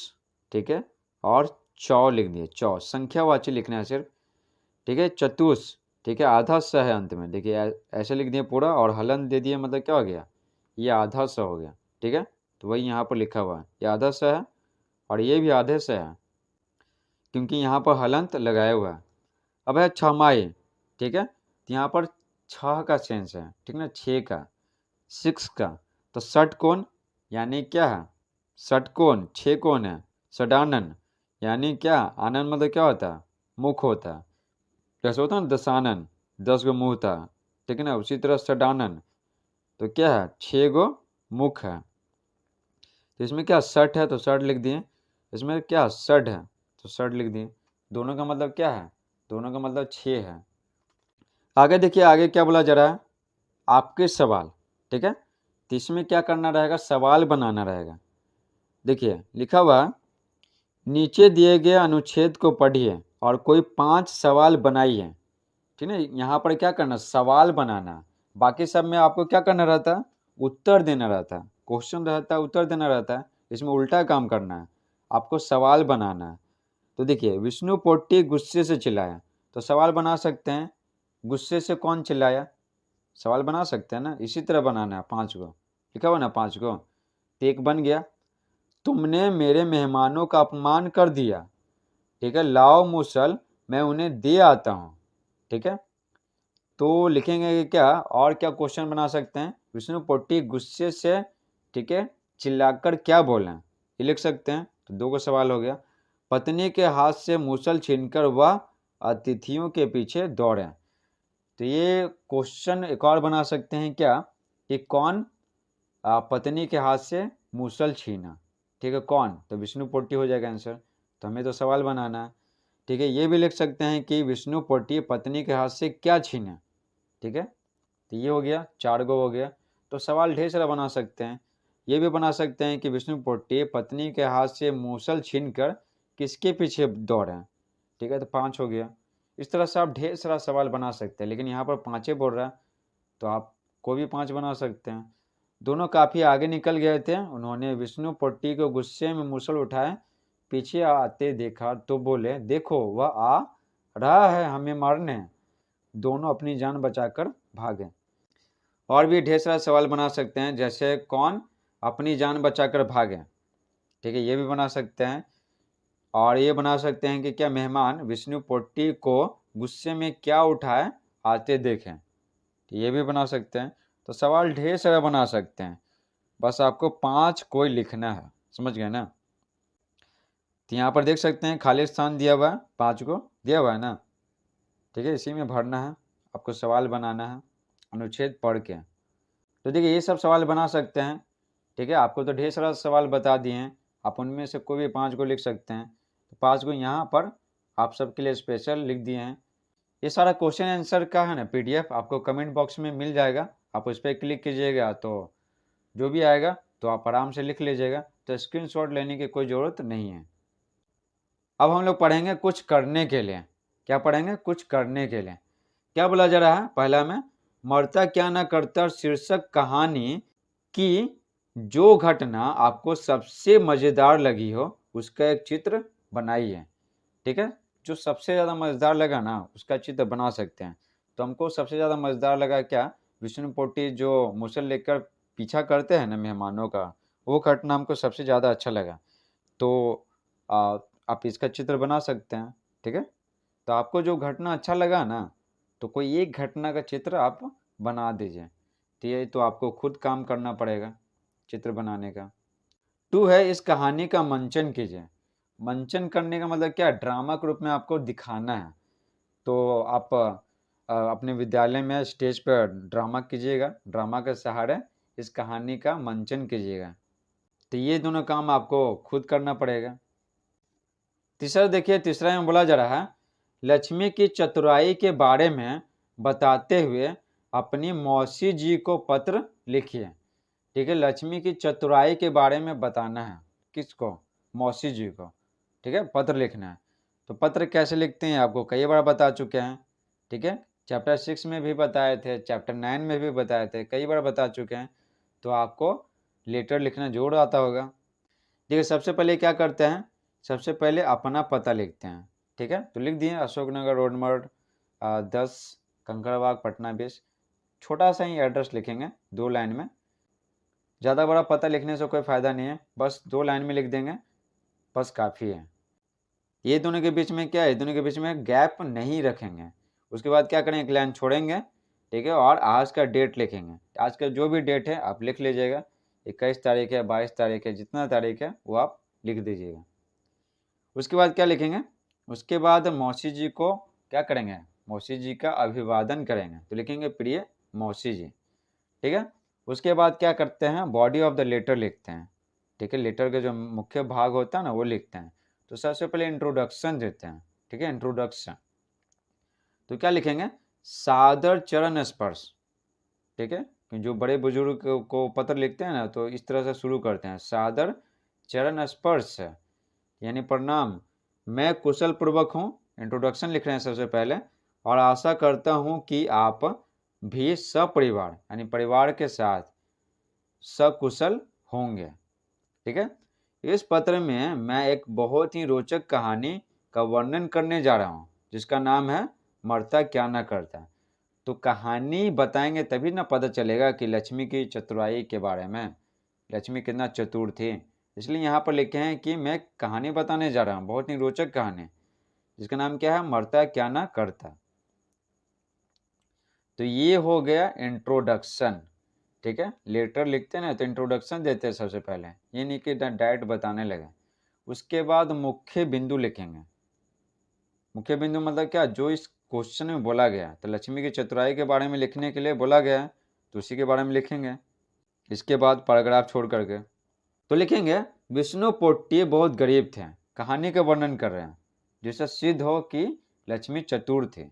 ठीक है, और चौ लिख दिए, चौ संख्यावाची लिखना है सिर्फ, ठीक है। चतुष, ठीक है, आधा स है अंत में, देखिए ऐसे लिख दिए पूरा, और हलन दे दिए, मतलब क्या हो गया, ये आधा स हो गया, ठीक है। तो वही यहाँ पर लिखा हुआ है, ये आधा स है और ये भी आधे से है, क्योंकि यहाँ पर हलंत लगाया हुआ है। अब है छमाही, ठीक है, तो यहाँ पर 6 का सेंस है, ठीक ना, 6 का, 6 का, तो षटकोण यानी क्या है, षटकोण 6 कोण है। षडानन यानी क्या, आनंद मतलब क्या होता है, मुख होता है, जैसे होता है ना दशानन, 10 गो मुँह था, ठीक है ना, उसी तरह षडानन तो क्या है, 6 गो मुख है। तो इसमें क्या षट है, तो षट लिख दिए, इसमें क्या षड है, तो षट लिख दिए। दोनों का मतलब क्या है, दोनों का मतलब 6 है। आगे देखिए, आगे क्या बोला जा रहा है, आपके सवाल, ठीक है। तो इसमें क्या करना रहेगा, सवाल बनाना रहेगा। देखिए लिखा हुआ, नीचे दिए गए अनुच्छेद को पढ़िए और कोई 5 सवाल बनाइए, ठीक है। यहाँ पर क्या करना, सवाल बनाना, बाकी सब में आपको क्या करना रहता है, उत्तर देना रहता है, क्वेश्चन रहता है, उत्तर देना रहता है, इसमें उल्टा काम करना है, आपको सवाल बनाना है। तो देखिए विष्णु पोट्टी गुस्से से चिल्लाया, तो सवाल बना सकते हैं, गुस्से से कौन चिल्लाया, सवाल बना सकते हैं ना, इसी तरह बनाना है, 5 गो लिखा हुआ ना, 5 गो, तो एक बन गया, तुमने मेरे मेहमानों का अपमान कर दिया, ठीक है, लाओ मूसल मैं उन्हें दे आता हूँ, ठीक है। तो लिखेंगे कि क्या, और क्या क्वेश्चन बना सकते हैं, विष्णु पोट्टी गुस्से से, ठीक है, चिल्लाकर क्या बोले, ये लिख सकते हैं। तो 2 को सवाल हो गया। पत्नी के हाथ से मूसल छीनकर वह अतिथियों के पीछे दौड़े, तो ये क्वेश्चन एक और बना सकते हैं क्या, कि कौन पत्नी के हाथ से मूसल छीना, ठीक है, कौन, तो विष्णु पोट्टी हो जाएगा आंसर। तो हमें तो सवाल बनाना है, ठीक है। ये भी लिख सकते हैं कि विष्णु पोट्टी पत्नी के हाथ से क्या छीना, ठीक है। तो ये हो गया, 4 गो हो गया। तो सवाल ढेर सारा बना सकते हैं। ये भी बना सकते हैं कि विष्णु पोट्टी पत्नी के हाथ से मूसल छीनकर किसके पीछे दौड़े, ठीक है, तो 5 हो गया। इस तरह से आप ढेर सारा सवाल बना सकते हैं, लेकिन यहाँ पर 5 बोल रहा है, तो आप कोई भी 5 बना सकते हैं। दोनों काफ़ी आगे निकल गए थे, उन्होंने विष्णु पोट्टी को गुस्से में मूसल उठाए पीछे आते देखा, तो बोले देखो वह आ रहा है हमें मारने। दोनों अपनी जान बचाकर भागे। और भी ढेर सारा सवाल बना सकते हैं, जैसे कौन अपनी जान बचाकर भागे, ठीक है, ये भी बना सकते हैं। और ये बना सकते हैं कि क्या मेहमान विष्णु पोट्टी को गुस्से में क्या उठाए आते देखें, तो ये भी बना सकते हैं। तो सवाल ढेर सारा बना सकते हैं, बस आपको 5 कोई लिखना है, समझ गए ना। तो यहाँ पर देख सकते हैं खाली स्थान दिया हुआ है, 5 को दिया हुआ है ना, ठीक है, इसी में भरना है, आपको सवाल बनाना है अनुच्छेद पढ़ के। तो देखिए ये सब सवाल बना सकते हैं, ठीक है, आपको तो ढेर सारा सवाल बता दिए हैं, आप उनमें से कोई भी 5 को लिख सकते हैं। तो 5 को यहाँ पर आप सबके लिए स्पेशल लिख दिए हैं। ये सारा क्वेश्चन आंसर का है ना PDF आपको कमेंट बॉक्स में मिल जाएगा, आप उस पर क्लिक कीजिएगा तो जो भी आएगा तो आप आराम से लिख लीजिएगा, तो स्क्रीनशॉट लेने की कोई ज़रूरत नहीं है। अब हम लोग पढ़ेंगे कुछ करने के लिए। क्या पढ़ेंगे? कुछ करने के लिए। क्या बोला जा रहा है पहला में, मरता क्या ना करता शीर्षक कहानी की जो घटना आपको सबसे मज़ेदार लगी हो उसका एक चित्र बनाइए, ठीक है, जो सबसे ज़्यादा मज़ेदार लगा ना उसका चित्र बना सकते हैं। तो हमको सबसे ज़्यादा मज़ेदार लगा क्या, विष्णु पोट्टी जो मुसल लेकर पीछा करते हैं ना मेहमानों का, वो घटना हमको सबसे ज़्यादा अच्छा लगा। तो आप इसका चित्र बना सकते हैं, ठीक है। तो आपको जो घटना अच्छा लगा ना, तो कोई एक घटना का चित्र आप बना दीजिए। तो ये तो आपको खुद काम करना पड़ेगा चित्र बनाने का। 2 है, इस कहानी का मंचन कीजिए। मंचन करने का मतलब क्या, ड्रामा के रूप में आपको दिखाना है। तो आप अपने विद्यालय में स्टेज पर ड्रामा कीजिएगा, ड्रामा के सहारे इस कहानी का मंचन कीजिएगा। तो ये दोनों काम आपको खुद करना पड़ेगा। तीसरा देखिए, तीसरा में बोला जा रहा है, लक्ष्मी की चतुराई के बारे में बताते हुए अपनी मौसी जी को पत्र लिखिए, ठीक है। लक्ष्मी की चतुराई के बारे में बताना है, किसको, मौसी जी को, ठीक है, पत्र लिखना है। तो पत्र कैसे लिखते हैं आपको कई बार बता चुके हैं, ठीक है, चैप्टर 6 में भी बताए थे, चैप्टर 9 में भी बताए थे, कई बार बता चुके हैं। तो आपको लेटर लिखना जरूर आता होगा। देखिए सबसे पहले क्या करते हैं, सबसे पहले अपना पता लिखते हैं, ठीक है। तो लिख दिए अशोकनगर रोड नंबर 10 कंकड़बाग पटना 20। छोटा सा ही एड्रेस लिखेंगे 2 लाइन में, ज़्यादा बड़ा पता लिखने से कोई फ़ायदा नहीं है, बस 2 लाइन में लिख देंगे, बस काफ़ी है। ये दोनों के बीच में क्या है, दोनों के बीच में गैप नहीं रखेंगे। उसके बाद क्या करेंगे, एक लाइन छोड़ेंगे, ठीक है, और आज का डेट लिखेंगे। आज का जो भी डेट है आप लिख लीजिएगा, 21 तारीख है, 22 तारीख है, जितना तारीख है वो आप लिख दीजिएगा। उसके बाद क्या लिखेंगे, उसके बाद मौसी जी को क्या करेंगे, मौसी जी का अभिवादन करेंगे, तो लिखेंगे प्रिय मौसी जी, ठीक है। उसके बाद क्या करते हैं, बॉडी ऑफ द लेटर लिखते हैं, ठीक है, लेटर का जो मुख्य भाग होता है ना वो लिखते हैं। तो सबसे पहले इंट्रोडक्शन देते हैं, ठीक है, इंट्रोडक्शन। तो क्या लिखेंगे, सादर चरण स्पर्श, ठीक है, जो बड़े बुजुर्ग को पत्र लिखते हैं ना तो इस तरह से शुरू करते हैं, सादर चरण स्पर्श यानी प्रणाम, मैं कुशल पूर्वक हूँ, इंट्रोडक्शन लिख रहे हैं सबसे पहले, और आशा करता हूँ कि आप भी सपरिवार यानी परिवार के साथ सकुशल होंगे, ठीक है। इस पत्र में मैं एक बहुत ही रोचक कहानी का वर्णन करने जा रहा हूँ जिसका नाम है मरता क्या ना करता। तो कहानी बताएंगे तभी ना पता चलेगा कि लक्ष्मी की चतुराई के बारे में, लक्ष्मी कितना चतुर थी। इसलिए यहाँ पर लिखे हैं कि मैं कहानी बताने जा रहा हूँ, बहुत ही रोचक कहानी, जिसका नाम क्या है, मरता क्या ना करता। तो ये हो गया इंट्रोडक्शन, ठीक है। लेटर लिखते हैं ना तो इंट्रोडक्शन देते हैं सबसे पहले, ये नहीं कि डायरेक्ट बताने लगे। उसके बाद मुख्य बिंदु लिखेंगे। मुख्य बिंदु मतलब क्या, जो इस क्वेश्चन में बोला गया, तो लक्ष्मी की चतुराई के बारे में लिखने के लिए बोला गया है तो उसी के बारे में लिखेंगे। इसके बाद पैराग्राफ छोड़ करके तो लिखेंगे, विष्णु पोट्टी बहुत गरीब थे, कहानी का वर्णन कर रहे हैं जिससे सिद्ध हो कि लक्ष्मी चतुर थे।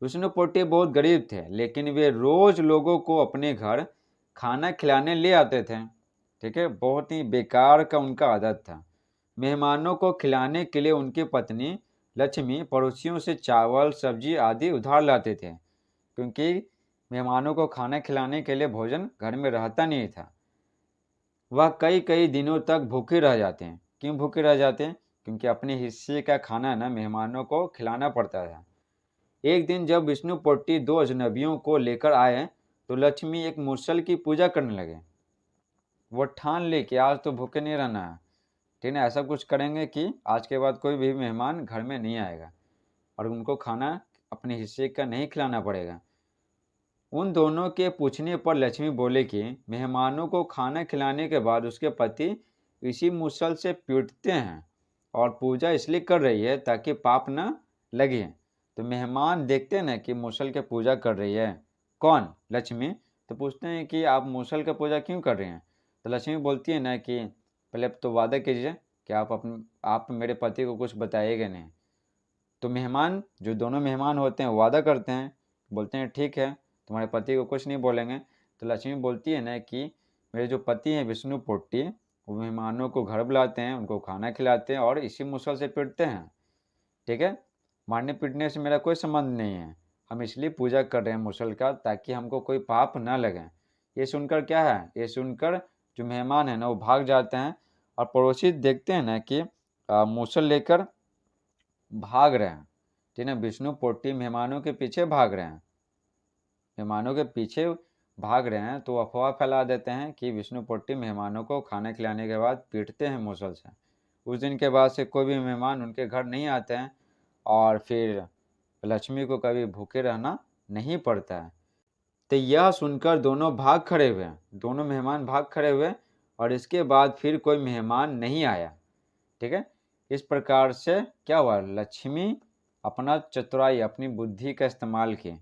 विष्णु पोट्टी बहुत गरीब थे लेकिन वे रोज लोगों को अपने घर खाना खिलाने ले आते थे, ठीक है, बहुत ही बेकार का उनका आदत था। मेहमानों को खिलाने के लिए उनकी पत्नी लक्ष्मी पड़ोसियों से चावल सब्जी आदि उधार लाते थे, क्योंकि मेहमानों को खाना खिलाने के लिए भोजन घर में रहता नहीं था। वह कई कई दिनों तक भूखे रह जाते हैं। क्यों भूखे रह जाते हैं, क्योंकि अपने हिस्से का खाना ना मेहमानों को खिलाना पड़ता था। एक दिन जब विष्णु पोट्टी 2 अजनबियों को लेकर आए तो लक्ष्मी एक मूसल की पूजा करने लगे। वो ठान ले कि आज तो भूखे नहीं रहना है, ठीक है। ऐसा कुछ करेंगे कि आज के बाद कोई भी मेहमान घर में नहीं आएगा और उनको खाना अपने हिस्से का नहीं खिलाना पड़ेगा। उन दोनों के पूछने पर लक्ष्मी बोले कि मेहमानों को खाना खिलाने के बाद उसके पति इसी मुसल से पीटते हैं और पूजा इसलिए कर रही है ताकि पाप न लगे। तो मेहमान देखते हैं ना कि मुसल की पूजा कर रही है, कौन? लक्ष्मी। तो पूछते हैं कि आप मुसल की पूजा क्यों कर रहे हैं? तो लक्ष्मी बोलती है ना कि पहले तो वादा कीजिए कि आप मेरे पति को कुछ बताइएगा नहीं। तो मेहमान, जो दोनों मेहमान होते हैं, वादा करते हैं, बोलते हैं ठीक है तुम्हारे पति को कुछ नहीं बोलेंगे। तो लक्ष्मी बोलती है ना कि मेरे जो पति हैं विष्णु पोट्टी, वो मेहमानों को घर बुलाते हैं, उनको खाना खिलाते हैं और इसी मुसल से पीटते हैं, ठीक है। मारने पीटने से मेरा कोई संबंध नहीं है, हम इसलिए पूजा कर रहे हैं मुसल का ताकि हमको कोई पाप न लगे। ये सुनकर क्या है, ये सुनकर जो मेहमान है ना वो भाग जाते हैं और पड़ोसी देखते हैं ना कि मुसल लेकर भाग रहे हैं, ठीक है। विष्णु पोट्टी मेहमानों के पीछे भाग रहे हैं, मेहमानों के पीछे भाग रहे हैं, तो अफवाह फैला देते हैं कि विष्णु पोट्टी मेहमानों को खाना खिलाने के बाद पीटते हैं मुसल से। उस दिन के बाद से कोई भी मेहमान उनके घर नहीं आते हैं और फिर लक्ष्मी को कभी भूखे रहना नहीं पड़ता है। तो यह सुनकर दोनों भाग खड़े हुए, दोनों मेहमान भाग खड़े हुए और इसके बाद फिर कोई मेहमान नहीं आया, ठीक है। इस प्रकार से क्या हुआ, लक्ष्मी अपना चतुराई, अपनी बुद्धि का इस्तेमाल की।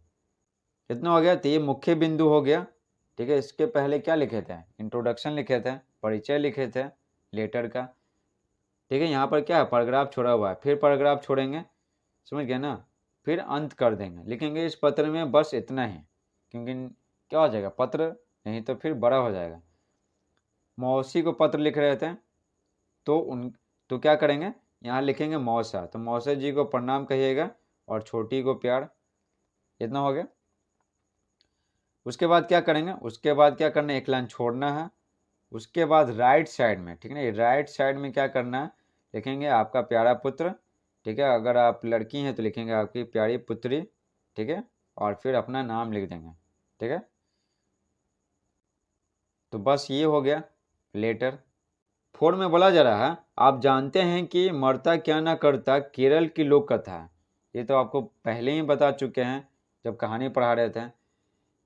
इतना हो गया। तो ये मुख्य बिंदु हो गया, ठीक है। इसके पहले क्या लिखे थे, इंट्रोडक्शन लिखे थे, परिचय लिखे थे लेटर का, ठीक है। यहाँ पर क्या है, पैराग्राफ छोड़ा हुआ है, फिर पैराग्राफ छोड़ेंगे, समझ गए ना। फिर अंत कर देंगे, लिखेंगे इस पत्र में बस इतना ही, क्योंकि क्या हो जाएगा पत्र, नहीं तो फिर बड़ा हो जाएगा। मौसी को पत्र लिख रहे थे तो क्या करेंगे, यहाँ लिखेंगे मौसा, तो मौसा जी को प्रणाम कहिएगा और छोटी को प्यार। इतना हो गया। उसके बाद क्या करेंगे, उसके बाद क्या करना है, एक लाइन छोड़ना है। उसके बाद राइट साइड में, ठीक है ना, राइट साइड में क्या करना है, लिखेंगे आपका प्यारा पुत्र, ठीक है। अगर आप लड़की हैं तो लिखेंगे आपकी प्यारी पुत्री, ठीक है। और फिर अपना नाम लिख देंगे, ठीक है। तो बस ये हो गया लेटर। 4 में बोला जा रहा है, आप जानते हैं कि मरता क्या ना करता केरल की लोक कथा है। ये तो आपको पहले ही बता चुके हैं जब कहानी पढ़ा रहे थे।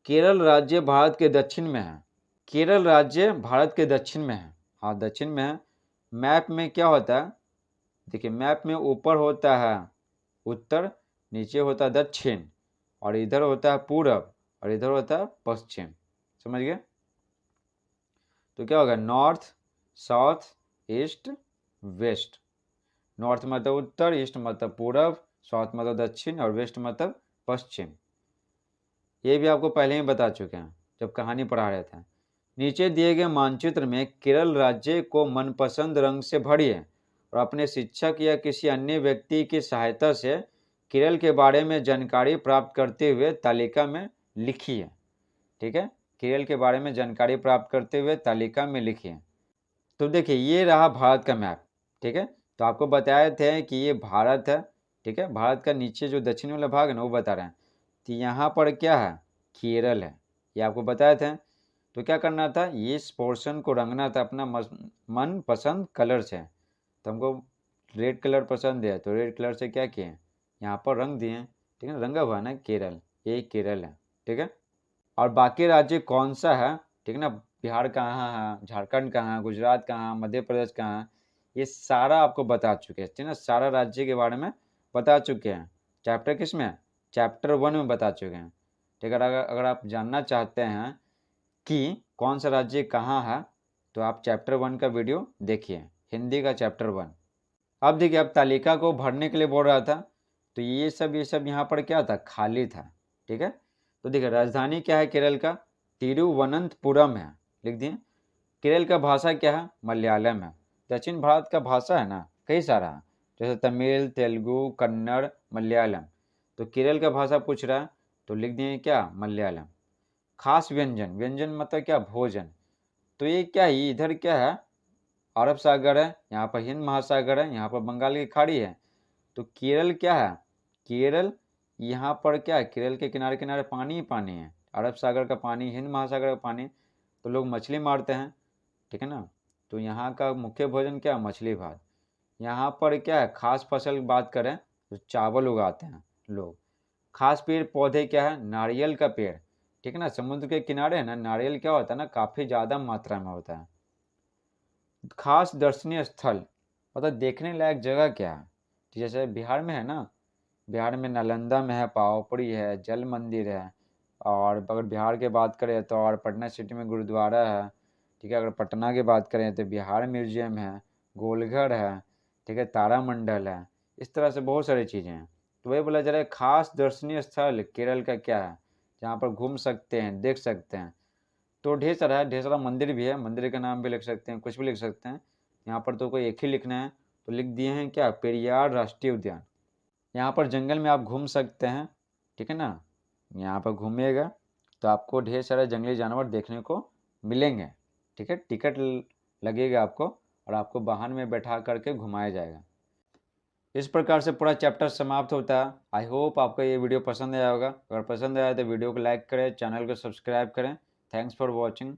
केरल राज्य भारत के दक्षिण में है, केरल राज्य भारत के दक्षिण में है, हाँ दक्षिण में है। मैप में क्या होता है, देखिए मैप में ऊपर होता है उत्तर, नीचे होता है दक्षिण, और इधर होता है पूरब और इधर होता है पश्चिम, समझ गए। तो क्या होगा, north, south, east, west. North मतलब उत्तर, ईस्ट मतलब पूरब, साउथ मतलब दक्षिण और वेस्ट मतलब पश्चिम। ये भी आपको पहले ही बता चुके हैं जब कहानी पढ़ा रहे थे। नीचे दिए गए मानचित्र में केरल राज्य को मनपसंद रंग से भरिए और अपने शिक्षक या किसी अन्य व्यक्ति की सहायता से केरल के बारे में जानकारी प्राप्त करते हुए तालिका में लिखिए, ठीक है। केरल के बारे में जानकारी प्राप्त करते हुए तालिका में लिखिए। तो देखिए ये रहा भारत का मैप, ठीक है। तो आपको बताए थे कि ये भारत है, ठीक है। भारत का नीचे जो दक्षिण वाला भाग है ना वो बता रहे हैं। तो यहाँ पर क्या है, केरल है, ये आपको बताए थे। तो क्या करना था, ये इस पोर्शन को रंगना था अपना मन पसंद कलर से। तो हमको रेड कलर पसंद है तो रेड कलर से क्या किए, यहाँ पर रंग दिए, ठीक है। रंगा हुआ ना केरल, ये केरल है, ठीक है। और बाकी राज्य कौन सा है, ठीक है ना, बिहार कहाँ है, झारखंड कहाँ है, गुजरात कहाँ है, मध्य प्रदेश कहाँ है, ये सारा आपको बता चुके हैं, ठीक है ना। सारा राज्य के बारे में बता चुके हैं। चैप्टर किस में, चैप्टर 1 में बता चुके हैं, ठीक है। अगर आप जानना चाहते हैं कि कौन सा राज्य कहाँ है तो आप चैप्टर 1 का वीडियो देखिए, हिंदी का चैप्टर 1। अब देखिए, अब तालिका को भरने के लिए बोल रहा था, तो ये सब यहाँ पर क्या था, खाली था, ठीक है। तो देखिए राजधानी क्या है केरल का, तिरुवनंतपुरम है, लिख दिए। केरल का भाषा क्या है, मलयालम है। दक्षिण भारत का भाषा है ना कई सारा है, जैसे तमिल, तेलुगु, कन्नड़, मलयालम। तो केरल का भाषा पूछ रहा है तो लिख दिए क्या, मलयालम। खास व्यंजन, व्यंजन मतलब क्या, भोजन। तो ये क्या है, इधर क्या है, अरब सागर है, यहाँ पर हिंद महासागर है, यहाँ पर बंगाल की खाड़ी है। तो केरल क्या है, केरल यहाँ पर क्या है, केरल के किनारे किनारे पानी ही पानी है। अरब सागर का पानी, हिंद महासागर का पानी, तो लोग मछली मारते हैं, ठीक है ना। तो यहाँ का मुख्य भोजन क्या है, मछली भात। यहाँ पर क्या है, खास फसल बात करें तो चावल उगाते हैं लोग। खास पेड़ पौधे क्या है, नारियल का पेड़, ठीक है ना। समुद्र के किनारे है ना, नारियल क्या होता है ना, काफ़ी ज़्यादा मात्रा में होता है। खास दर्शनीय स्थल मतलब देखने लायक जगह क्या है, तो जैसे बिहार में है ना, बिहार में नालंदा में है, पावापुरी है, जल मंदिर है। और अगर बिहार की बात करें तो और पटना सिटी में गुरुद्वारा है, ठीक है। अगर पटना की बात करें तो बिहार म्यूजियम है, गोलघर है, ठीक है, तारामंडल है। इस तरह से बहुत सारी चीज़ें हैं। तो वही बोला जा रहा है खास दर्शनीय स्थल केरल का क्या है, जहाँ पर घूम सकते हैं, देख सकते हैं। तो ढेर सारा है, ढेर सारा मंदिर भी है, मंदिर का नाम भी लिख सकते हैं, कुछ भी लिख सकते हैं। यहाँ पर तो कोई एक ही लिखना है, तो लिख दिए हैं क्या, पेरियार राष्ट्रीय उद्यान। यहाँ पर जंगल में आप घूम सकते हैं, ठीक है ना। यहाँ पर घूमिएगा तो आपको ढेर सारे जंगली जानवर देखने को मिलेंगे, ठीक है। टिकट लगेगा आपको और आपको वाहन में बैठा करके घुमाया जाएगा। इस प्रकार से पूरा चैप्टर समाप्त होता है। आई होप आपको ये वीडियो पसंद आया होगा। अगर पसंद आया तो वीडियो को लाइक करें, चैनल को सब्सक्राइब करें। Thanks for watching.